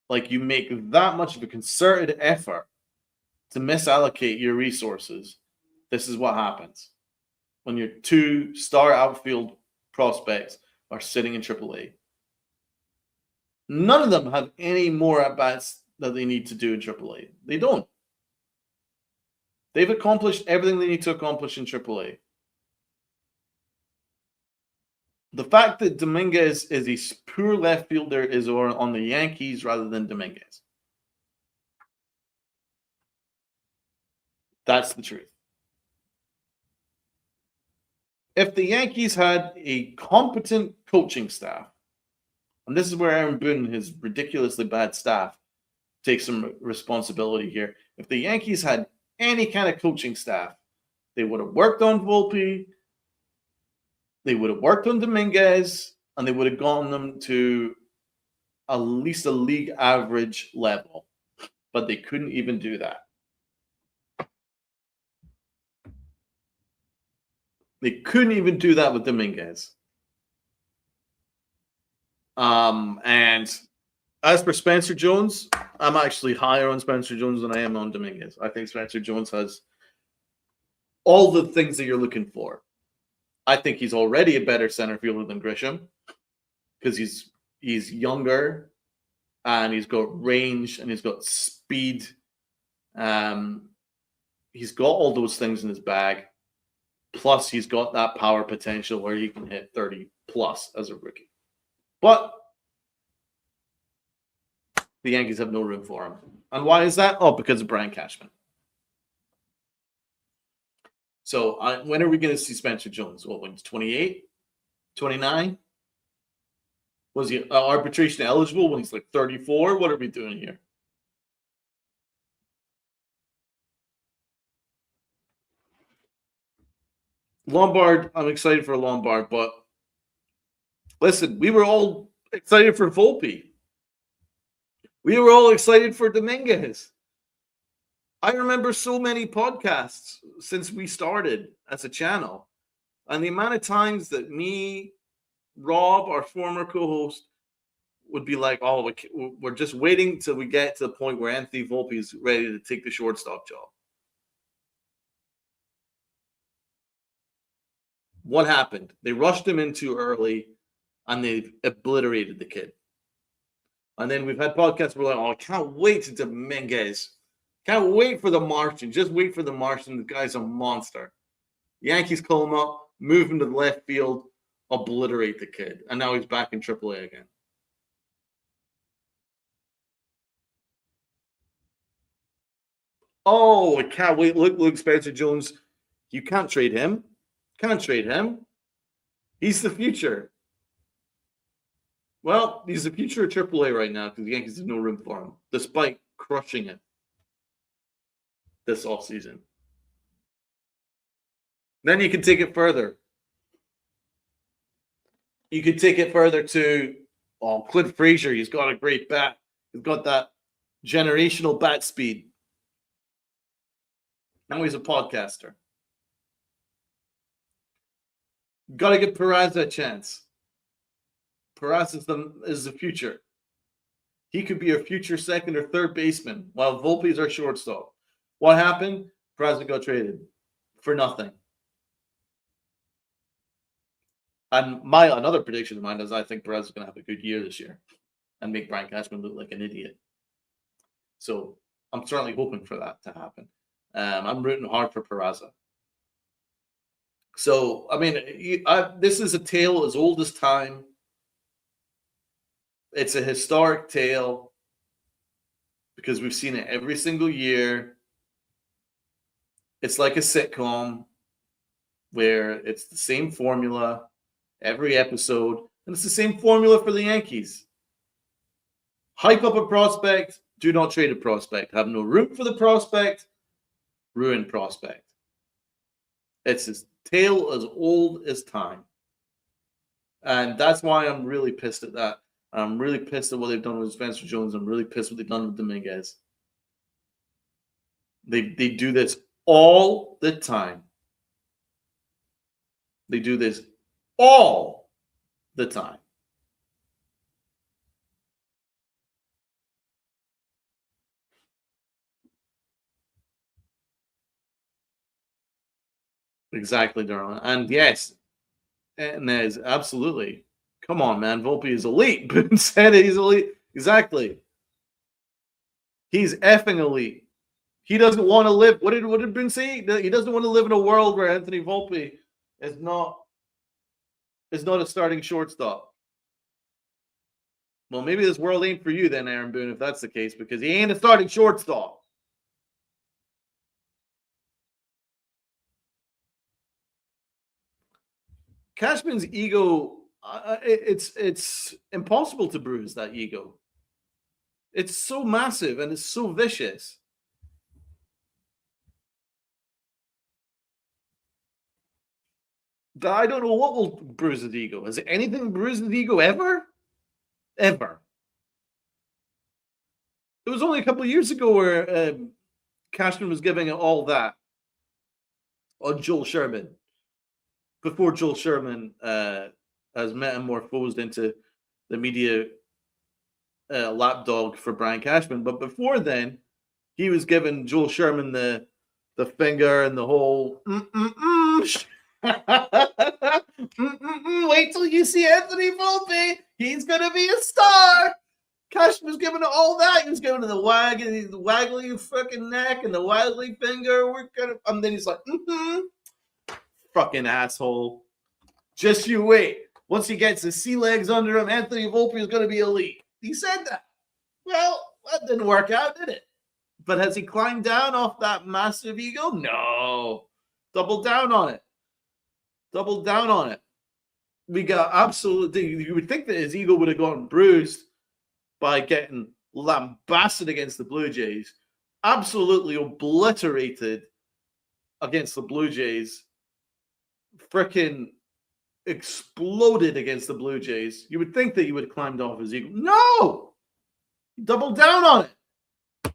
Speaker 1: like you make that much of a concerted effort to misallocate your resources, this is what happens when your 2 star outfield prospects are sitting in AAA. None of them have any more at-bats that they need to do in AAA. They don't. They've accomplished everything they need to accomplish in AAA. The fact that Dominguez is a pure left fielder is on the Yankees rather than Dominguez. That's the truth. If the Yankees had a competent coaching staff, and this is where Aaron Boone and his ridiculously bad staff take some responsibility here. If the Yankees had any kind of coaching staff, they would have worked on Volpe, they would have worked on Dominguez, and they would have gotten them to at least a league average level. But they couldn't even do that. They couldn't even do that with Dominguez. And as for Spencer Jones, I'm actually higher on Spencer Jones than I am on Dominguez. I think Spencer Jones has all the things that you're looking for. I think he's already a better center fielder than Grisham because he's younger and he's got range and he's got speed. He's got all those things in his bag. Plus, he's got that power potential where he can hit 30 plus as a rookie. But the Yankees have no room for him. And why is that? Oh, because of Brian Cashman. So when are we going to see Spencer Jones? Well, when he's 28, 29? Was he arbitration eligible when he's like 34? What are we doing here? Lombard, I'm excited for Lombard, but listen, we were all excited for Volpe. We were all excited for Dominguez. I remember so many podcasts since we started as a channel, and the amount of times that me, Rob, our former co-host, would be like, oh, we're just waiting till we get to the point where Anthony Volpe is ready to take the shortstop job. What happened? They rushed him in too early, and they obliterated the kid. And then we've had podcasts where we're like, oh, I can't wait to Dominguez. Can't wait for the Martian. Just wait for the Martian. The guy's a monster. Yankees call him up, move him to the left field, obliterate the kid. And now he's back in AAA again. Oh, I can't wait. Look, Spencer Jones. You can't trade him. Can't trade him. He's the future. Well, he's the future of AAA right now because the Yankees have no room for him, despite crushing it this offseason. Then you can take it further. You could take it further to Clint Frazier. He's got a great bat. He's got that generational bat speed. Now he's a podcaster. Got to give Peraza a chance. Peraza is the future. He could be a future second or third baseman while Volpe's our shortstop. What happened? Peraza got traded for nothing. And another prediction of mine is I think Peraza is going to have a good year this year and make Brian Cashman look like an idiot. So I'm certainly hoping for that to happen. I'm rooting hard for Peraza. So, I mean, this is a tale as old as time. It's a historic tale because we've seen it every single year. It's like a sitcom where it's the same formula every episode, and it's the same formula for the Yankees. Hype up a prospect, do not trade a prospect. Have no room for the prospect, ruin prospect. It's a tale as old as time. And that's why I'm really pissed at that. I'm really pissed at what they've done with Spencer Jones. I'm really pissed what they've done with Dominguez. They do this all the time. They do this all the time. Exactly, Darla. And yes, and there's absolutely. Come on, man. Volpe is elite. Boone said he's elite. Exactly. He's effing elite. He doesn't want to live. What did Boone say? He doesn't want to live in a world where Anthony Volpe is not a starting shortstop. Well, maybe this world ain't for you then, Aaron Boone, if that's the case, because he ain't a starting shortstop. Cashman's ego, it's impossible to bruise that ego. It's so massive and it's so vicious. I don't know what will bruise his ego. Has anything bruised his ego ever? Ever. It was only a couple of years ago where Cashman was giving it all that on Joel Sherman. Before Joel Sherman has metamorphosed into the media lapdog for Brian Cashman. But before then, he was giving Joel Sherman the finger and the whole wait till you see Anthony Volpe. He's gonna be a star. Cashman was giving it all that. He was giving it the waggly fucking neck and the waggly finger. And then he's like, fucking asshole. Just you wait. Once he gets his sea legs under him, Anthony Volpe is going to be elite. He said that. Well, that didn't work out, did it? But has he climbed down off that massive ego? No. Double down on it. Double down on it. We got absolutely. You would think that his ego would have gotten bruised by getting lambasted against the Blue Jays. Absolutely obliterated against the Blue Jays. Freaking exploded against the Blue Jays. You would think that he would have climbed off his ego. No! Double down on it.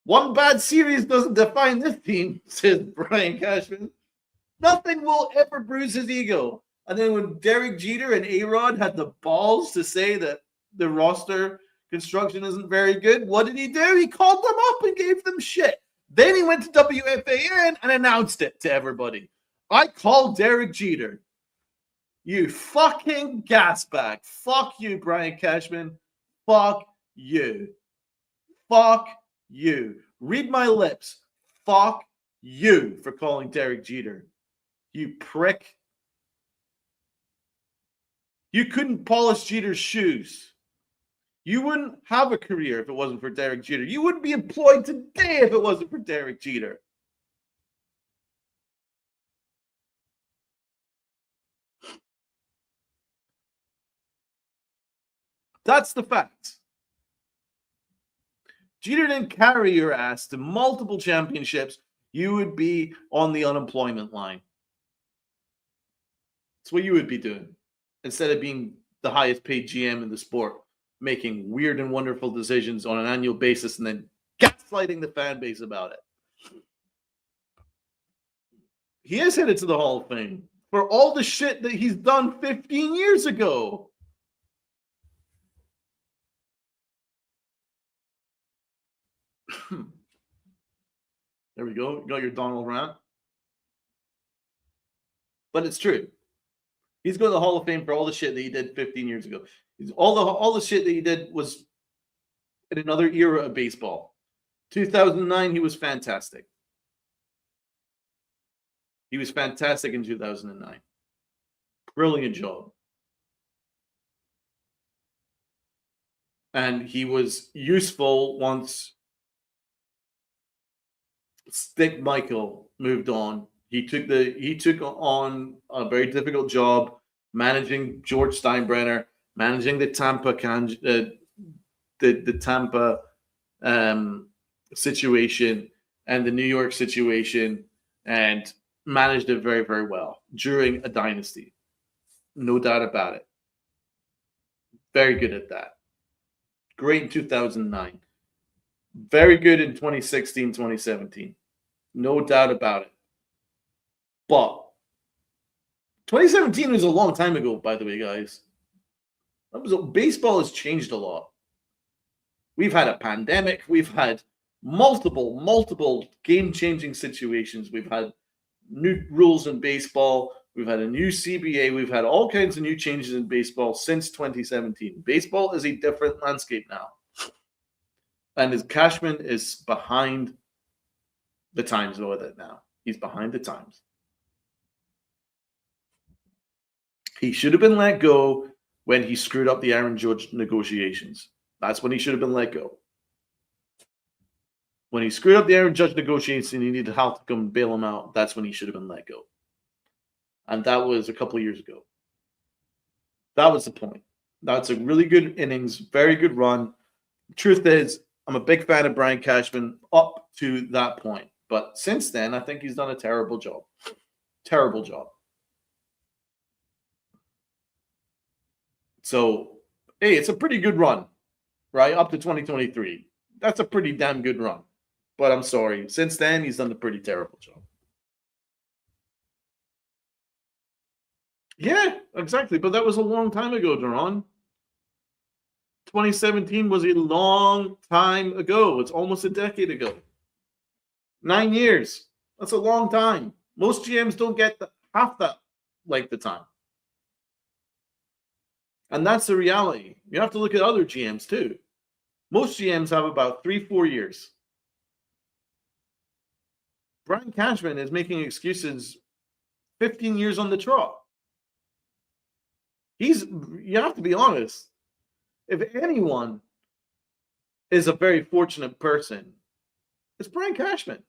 Speaker 1: One bad series doesn't define this team, says Brian Cashman. Nothing will ever bruise his ego. And then when Derek Jeter and A-Rod had the balls to say that the roster construction isn't very good, what did he do? He called them up and gave them shit. Then he went to WFAN and announced it to everybody. I called Derek Jeter. You fucking gasbag. Fuck you, Brian Cashman. Fuck you. Fuck you. Read my lips. Fuck you for calling Derek Jeter. You prick. You couldn't polish Jeter's shoes. You wouldn't have a career if it wasn't for Derek Jeter. You wouldn't be employed today if it wasn't for Derek Jeter. That's the fact. Jeter didn't carry your ass to multiple championships. You would be on the unemployment line. That's what you would be doing. Instead of being the highest paid GM in the sport, making weird and wonderful decisions on an annual basis and then gaslighting the fan base about it. He is headed to the Hall of Fame for all the shit that he's done 15 years ago. There we go. You got your Donald rant. But it's true. He's going to the Hall of Fame for all the shit that he did 15 years ago. All the shit that he did was in another era of baseball. 2009, he was fantastic. He was fantastic in 2009. Brilliant job. And he was useful once Stick Michael moved on. He took on a very difficult job managing George Steinbrenner, managing the Tampa the Tampa situation and the New York situation, and managed it very, very well during a dynasty. No doubt about it. Very good at that. Great in 2009. Very good in 2016, 2017. No doubt about it. But 2017 was a long time ago, by the way, guys. Baseball has changed a lot. We've had a pandemic. We've had multiple game-changing situations. We've had new rules in baseball. We've had a new CBA. We've had all kinds of new changes in baseball since 2017. Baseball is a different landscape now. And his Cashman is behind the times with it now. He's behind the times. He should have been let go when he screwed up the Aaron Judge negotiations. That's when he should have been let go. When he screwed up the Aaron Judge negotiations and he needed help to come bail him out, that's when he should have been let go. And that was a couple of years ago. That was the point. That's a really good innings, very good run. Truth is, I'm a big fan of Brian Cashman up to that point. But since then, I think he's done a terrible job. Terrible job. So, hey, it's a pretty good run, right? Up to 2023. That's a pretty damn good run. But I'm sorry. Since then, he's done a pretty terrible job. Yeah, exactly. But that was a long time ago, Duran. 2017 was a long time ago. It's almost a decade ago. 9 years. That's a long time. Most GMs don't get half that length of time. And that's the reality. You have to look at other GMs too. Most GMs have about 3-4 years. Brian Cashman is making excuses 15 years on the trot. You have to be honest. If anyone is a very fortunate person, it's Brian Cashman.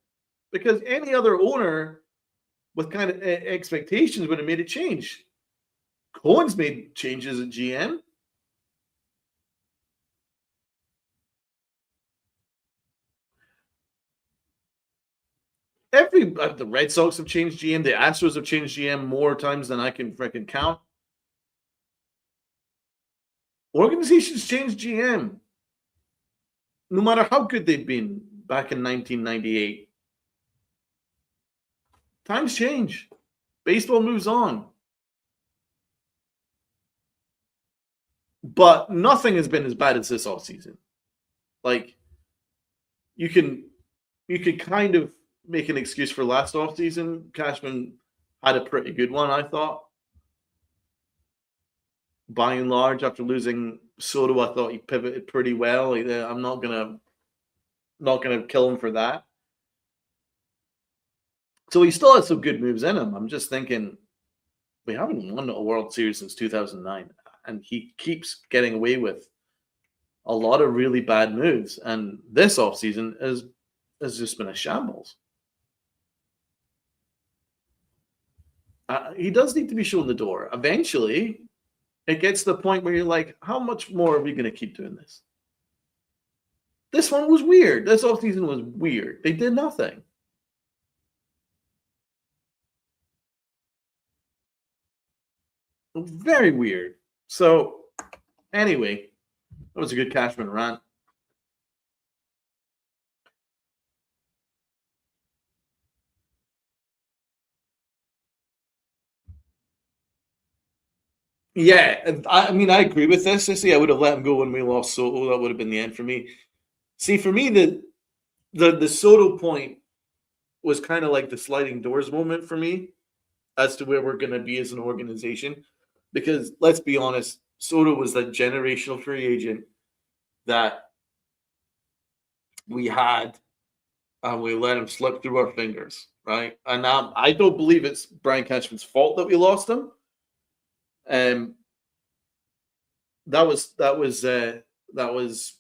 Speaker 1: Because any other owner with kind of expectations would have made a change. Cohen's made changes at GM. The Red Sox have changed GM. The Astros have changed GM more times than I can freaking count. Organizations change GM. No matter how good they've been back in 1998. Times change. Baseball moves on. But nothing has been as bad as this offseason. Like, you could kind of make an excuse for last offseason. Cashman had a pretty good one, I thought. By and large, after losing Soto, I thought he pivoted pretty well. I'm not gonna kill him for that. So he still has some good moves in him. I'm just thinking, we haven't won a World Series since 2009, and he keeps getting away with a lot of really bad moves. And this offseason has just been a shambles. He does need to be shown the door. Eventually, it gets to the point where you're like, how much more are we going to keep doing this? This one was weird. This offseason was weird. They did nothing. Very weird. So, anyway, that was a good Cashman rant. Yeah, I mean, I agree with this. I would have let him go when we lost Soto. That would have been the end for me. See, for me, the Soto point was kind of like the sliding doors moment for me as to where we're going to be as an organization. Because let's be honest, Soto was that generational free agent that we had, and we let him slip through our fingers, right? And I don't believe it's Brian Cashman's fault that we lost him. That was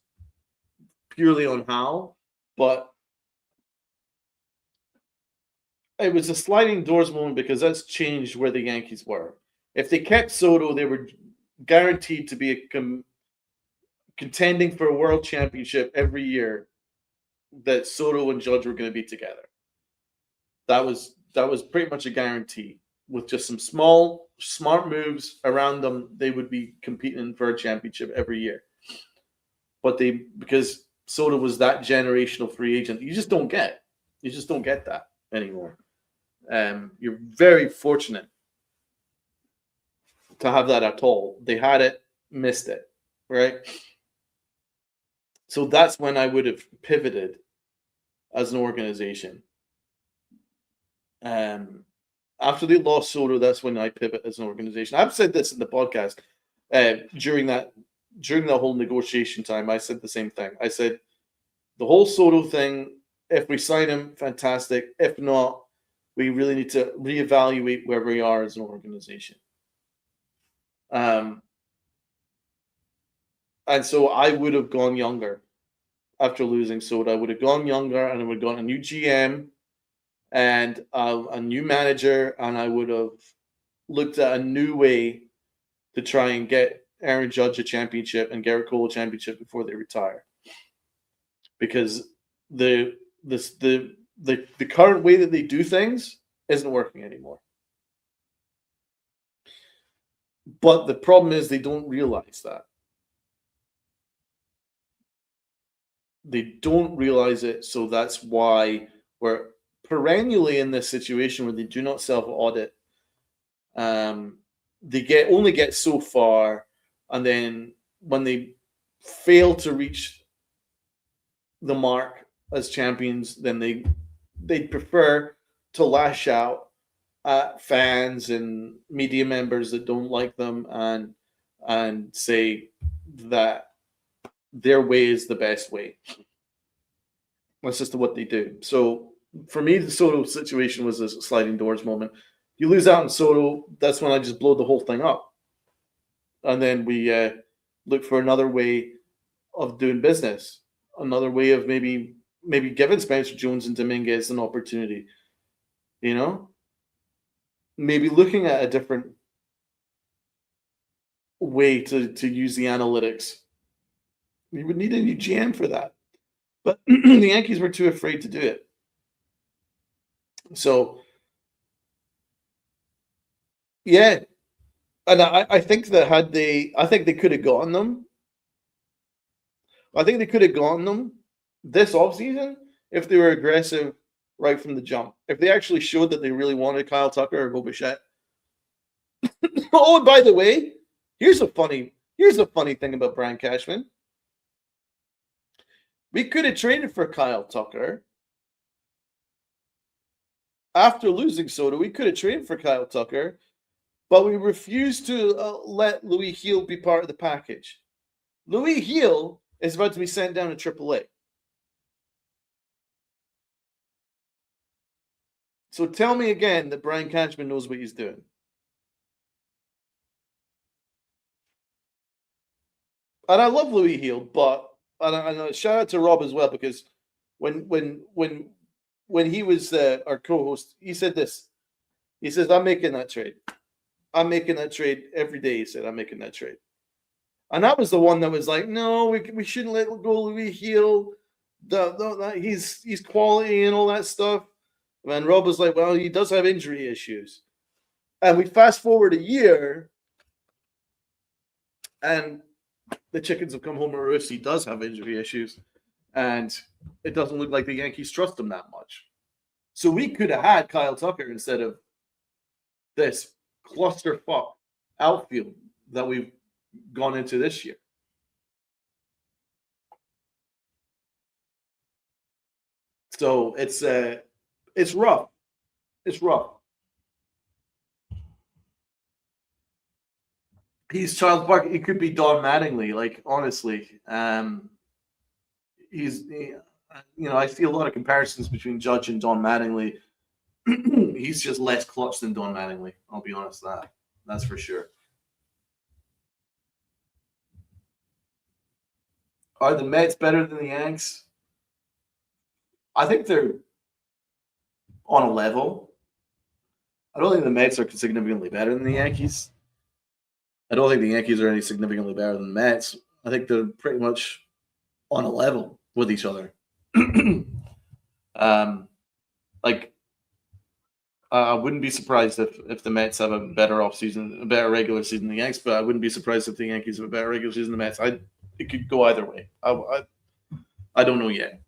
Speaker 1: purely on Hal, but it was a sliding doors moment because that's changed where the Yankees were. If they kept Soto, they were guaranteed to be contending for a world championship every year. That Soto and Judge were going to be together. That was pretty much a guarantee. With just some small, smart moves around them, they would be competing for a championship every year. But because Soto was that generational free agent. You just don't get. You just don't get that anymore. You're very fortunate to have that at all. They had it, missed it, right? So that's when I would have pivoted as an organization. After they lost Soto, that's when I pivot as an organization. I've said this in the podcast during that whole negotiation time. I said the same thing. I said the whole Soto thing. If we sign him, fantastic. If not, we really need to reevaluate where we are as an organization. And so I would have gone younger after losing Soto. I would have gone younger, and I would have gone a new GM and a new manager, and I would have looked at a new way to try and get Aaron Judge a championship and Garrett Cole a championship before they retire. Because the current way that they do things isn't working anymore. But the problem is they don't realize that. They don't realize it, so that's why we're perennially in this situation where they do not self-audit. They only get so far, and then when they fail to reach the mark as champions, then they prefer to lash out at fans and media members that don't like them and say that their way is the best way. That's just what they do. So for me, the Soto situation was a sliding doors moment. You lose out on Soto, that's when I just blow the whole thing up. And then we look for another way of doing business, another way of maybe giving Spencer Jones and Dominguez an opportunity, you know? Maybe looking at a different way to use the analytics. We would need a new GM for that. But the Yankees were too afraid to do it. So, yeah. And I think that I think they could have gotten them. I think they could have gotten them this offseason if they were aggressive right from the jump. If they actually showed that they really wanted Kyle Tucker or Bo Bichette. Oh, and by the way, here's a funny thing about Brian Cashman. We could have traded for Kyle Tucker. After losing Soto, we could have traded for Kyle Tucker, but we refused to let Louis Heel be part of the package. Louis Heel is about to be sent down to AAA. So tell me again that Brian Cashman knows what he's doing. And I love Louis Heel, but and shout out to Rob as well, because when he was our co-host, he said this. He says, "I'm making that trade. I'm making that trade every day." He said, "I'm making that trade." And that was the one that was like, "No, we shouldn't let go Louis Heel. He's quality and all that stuff." And Rob was like, "Well, he does have injury issues." And we fast forward a year, and the chickens have come home to roost. He does have injury issues, and it doesn't look like the Yankees trust him that much. So we could have had Kyle Tucker instead of this clusterfuck outfield that we've gone into this year. So it's rough. It's rough. He's Charles Barkley. He could be Don Mattingly. Like, honestly, I see a lot of comparisons between Judge and Don Mattingly. He's just less clutch than Don Mattingly. I'll be honest with that. That's for sure. Are the Mets better than the Yanks? I think they're on a level. I don't think the Mets are significantly better than the Yankees. I don't think the Yankees are any significantly better than the Mets. I think they're pretty much on a level with each other. I wouldn't be surprised if the Mets have a better offseason, a better regular season than the Yankees, but I wouldn't be surprised if the Yankees have a better regular season than the Mets. It could go either way. I don't know yet.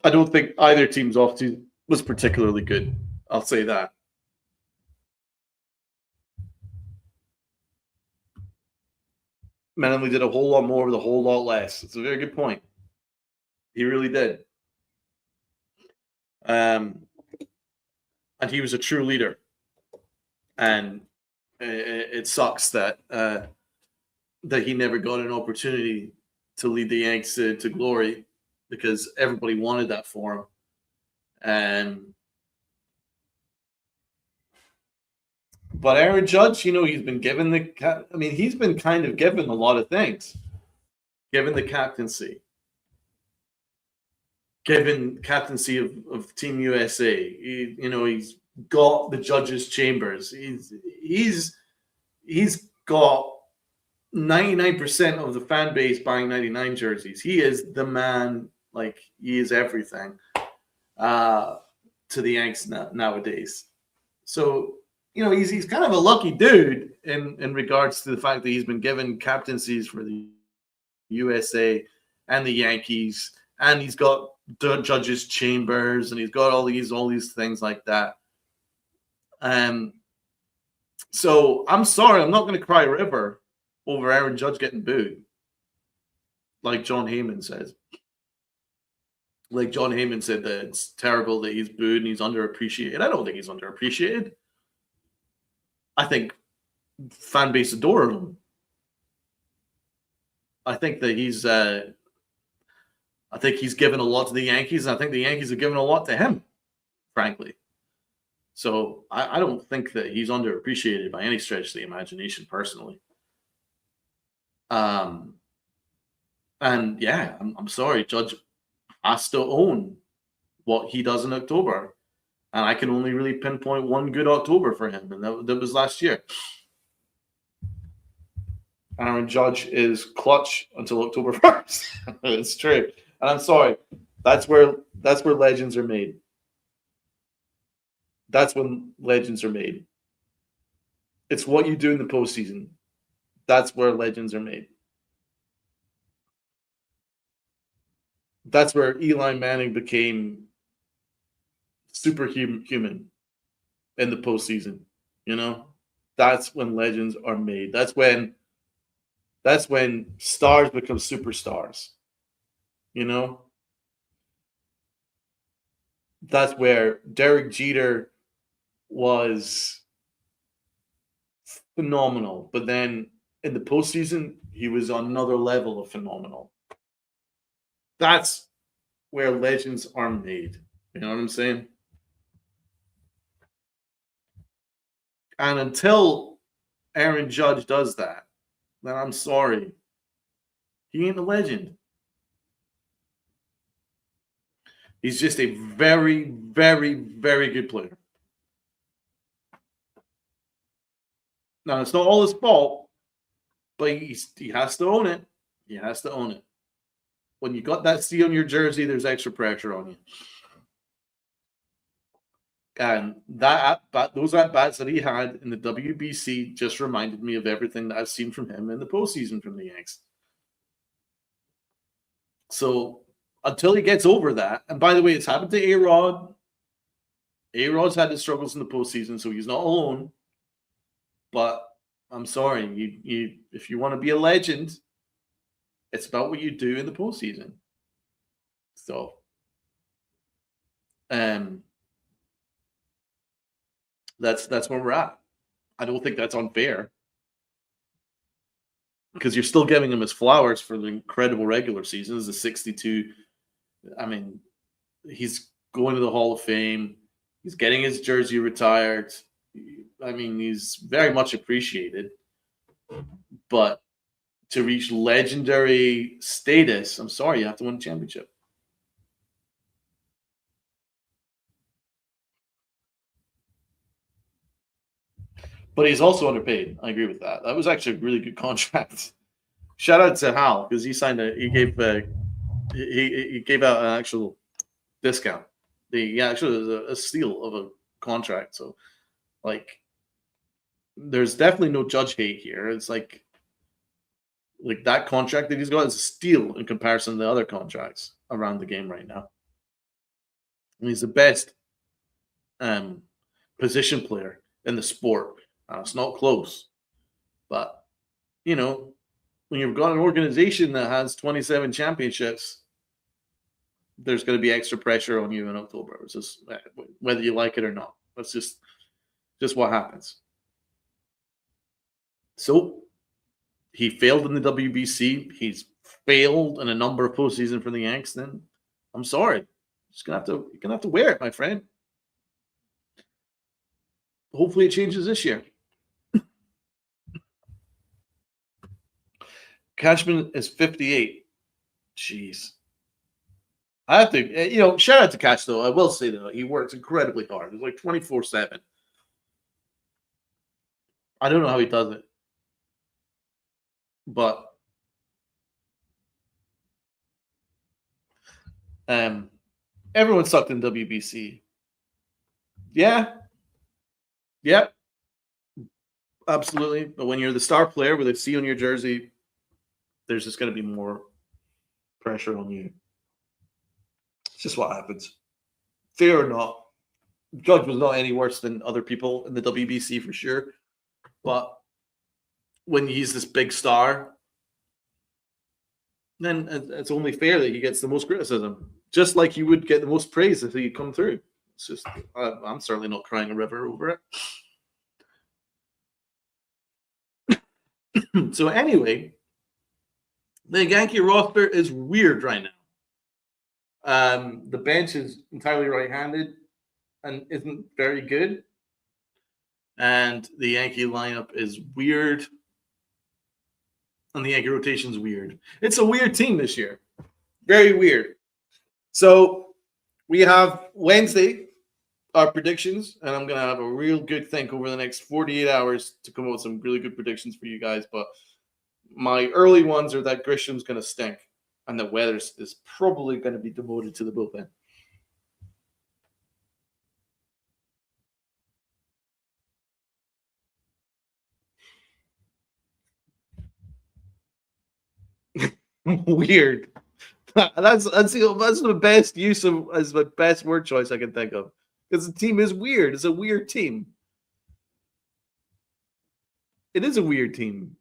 Speaker 1: I don't think either team's offseason was particularly good. I'll say that. Manley did a whole lot more with a whole lot less. It's a very good point. He really did. And he was a true leader. And it sucks that that he never got an opportunity to lead the Yanks to glory because everybody wanted that for him. But Aaron Judge, he's been given he's been kind of given a lot of things. Given the captaincy. Given captaincy of Team USA. He's got the judges' chambers. He's got 99% of the fan base buying 99 jerseys. He is the man. Like, he is everything to the Yanks nowadays. So, he's kind of a lucky dude in regards to the fact that he's been given captaincies for the USA and the Yankees, and he's got the judges' chambers, and he's got all these things like that. So I'm sorry, I'm not going to cry a river over Aaron Judge getting booed, like John Heyman says. Like John Heyman said that it's terrible that he's booed and he's underappreciated. I don't think he's underappreciated. I think fan base adore him. I think that he's given a lot to the Yankees, and I think the Yankees have given a lot to him, frankly. So I don't think that he's underappreciated by any stretch of the imagination, personally. And yeah, I'm sorry, Judge has to own what he does in October. And I can only really pinpoint one good October for him, and that was last year. Aaron Judge is clutch until October 1st. It's true. And I'm sorry. That's where legends are made. That's when legends are made. It's what you do in the postseason. That's where legends are made. That's where Eli Manning became superhuman in the postseason. That's when legends are made. That's when stars become superstars. That's where Derek Jeter was phenomenal, but then in the postseason, he was on another level of phenomenal. That's where legends are made. You know what I'm saying? And until Aaron Judge does that, then I'm sorry. He ain't a legend. He's just a very, very, very good player. Now, it's not all his fault, but he has to own it. He has to own it. When you got that C on your jersey, there's extra pressure on you. And those at-bats that he had in the WBC just reminded me of everything that I've seen from him in the postseason from the Yanks. So until he gets over that, and by the way, it's happened to A-Rod. A-Rod's had his struggles in the postseason, so he's not alone. But I'm sorry, if you want to be a legend, it's about what you do in the postseason. So, that's where we're at. I don't think that's unfair because you're still giving him his flowers for the incredible regular season. This is a 62. I mean, he's going to the Hall of Fame. He's getting his jersey retired. I mean, he's very much appreciated. But to reach legendary status, I'm sorry, you have to win a championship. But he's also underpaid. I agree with that. That was actually a really good contract. Shout out to Hal because he gave out an actual discount. Actually was a steal of a contract. So, like, there's definitely no Judge hate here. It's like Like that contract that he's got is a steal in comparison to the other contracts around the game right now. And he's the best position player in the sport. It's not close, but you know, when you've got an organization that has 27 championships, there's going to be extra pressure on you in October. It's just whether you like it or not. That's just what happens. So he failed in the WBC. He's failed in a number of postseason for the Yanks. Then I'm sorry, you're gonna have to wear it, my friend. Hopefully, it changes this year. Cashman is 58. Jeez. I have to, shout out to Cash, though. I will say, though, he works incredibly hard. It's like 24/7. I don't know how he does it. But everyone sucked in WBC. Yeah. Yep. Absolutely. But when you're the star player with a C on your jersey, there's just going to be more pressure on you. It's just what happens. Fair or not. Judge was not any worse than other people in the WBC for sure. But when he's this big star, then it's only fair that he gets the most criticism. Just like he would get the most praise if he come through. It's just, I'm certainly not crying a river over it. So anyway, the Yankee roster is weird right now. The bench is entirely right-handed and isn't very good. And the Yankee lineup is weird. And the Yankee rotation is weird. It's a weird team this year. Very weird. So we have Wednesday, our predictions, and I'm going to have a real good think over the next 48 hours to come up with some really good predictions for you guys. But my early ones are that Grisham's going to stink and that Weathers is probably going to be demoted to the bullpen. Weird. That's the best use of as my best word choice I can think of. Because the team is weird. It's a weird team. It is a weird team.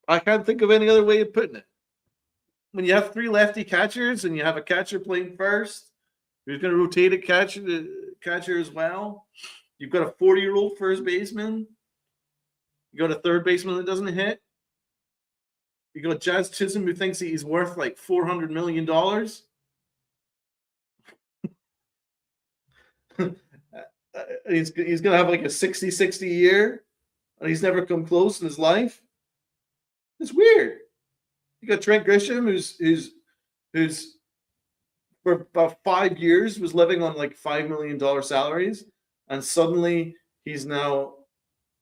Speaker 1: I can't think of any other way of putting it. When you have three lefty catchers and you have a catcher playing first, who's going to rotate a catcher as well. You've got a 40-year-old first baseman. You got a third baseman that doesn't hit. You got Jazz Chisholm who thinks he's worth like $400 million. He's going to have like a 60-60 year, and he's never come close in his life. It's weird. You got Trent Grisham, who's for about 5 years was living on like $5 million salaries, and suddenly he's now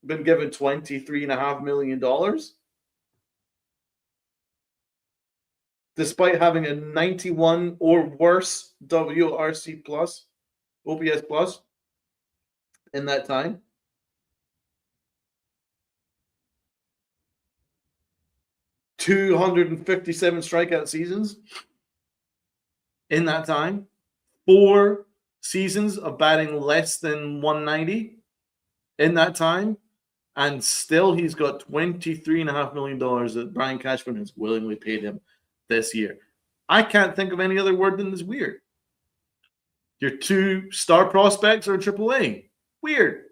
Speaker 1: been given $23.5 million. Despite having a 91 or worse WRC plus, OPS plus in that time. $257 strikeout seasons in that time. 4 seasons of batting less than 190 in that time. And still he's got $23.5 million that Brian Cashman has willingly paid him this year. I can't think of any other word than this weird. Your 2 star prospects are AAA. Weird.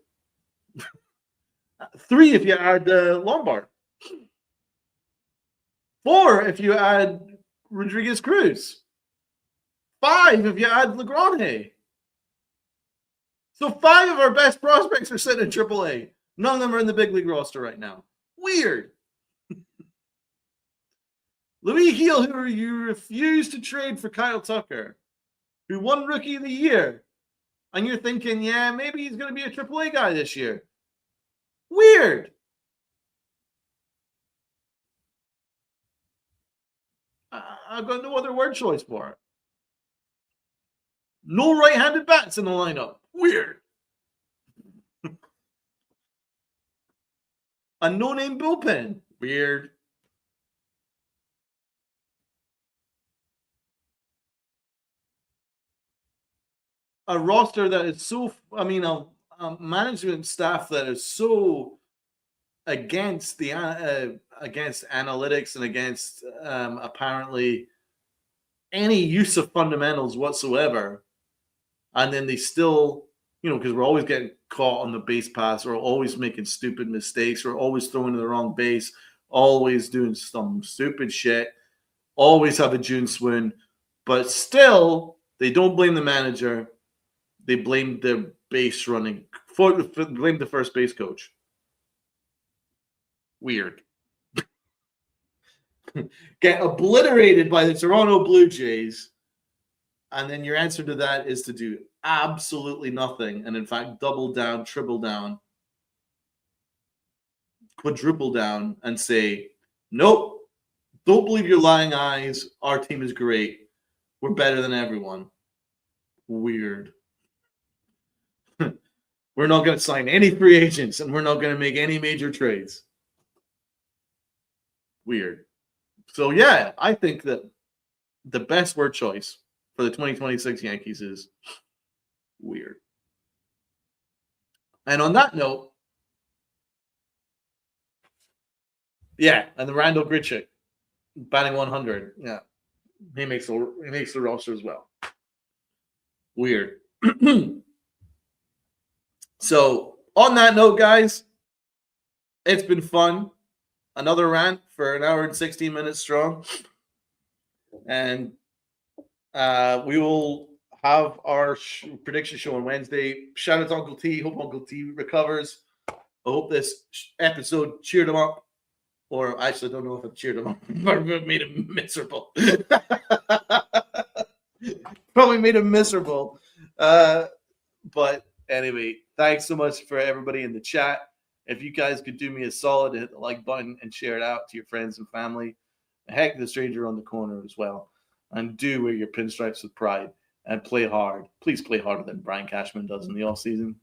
Speaker 1: 3 if you add Lombard. 4 if you add Rodriguez Cruz. 5 if you add LaGrange. So 5 of our best prospects are sitting in AAA. None of them are in the big league roster right now. Weird. Louis Heel, who you refused to trade for Kyle Tucker, who won Rookie of the Year. And you're thinking, yeah, maybe he's going to be a AAA guy this year. Weird. I've got no other word choice for it. No right-handed bats in the lineup. Weird. A no-name bullpen. Weird. A roster that is so, a management staff that is so against against analytics and against apparently any use of fundamentals whatsoever, and then they still, because we're always getting caught on the base pass, we're always making stupid mistakes, we're always throwing to the wrong base, always doing some stupid shit, always have a June swoon, but still they don't blame the manager. They blame the base running, blame the first base coach. Weird. Get obliterated by the Toronto Blue Jays, and then your answer to that is to do absolutely nothing, and in fact, double down, triple down, quadruple down, and say, nope, don't believe your lying eyes. Our team is great. We're better than everyone. Weird. We're not going to sign any free agents, and we're not going to make any major trades. Weird. So, yeah, I think that the best word choice for the 2026 Yankees is weird. And on that note, yeah, and the Randall Grichuk batting 100. Yeah, he makes the roster as well. Weird. So on that note, guys, it's been fun. Another rant for an hour and 16 minutes strong, and we will have our prediction show on Wednesday. Shout out to Uncle T. Hope Uncle T recovers. I hope this episode cheered him up. Or actually, I don't know if it cheered him up, but it made him miserable. Probably made him miserable. But anyway, thanks so much for everybody in the chat. If you guys could do me a solid to hit the like button and share it out to your friends and family, heck, the stranger on the corner as well. And do wear your pinstripes with pride and play hard. Please play harder than Brian Cashman does in the offseason.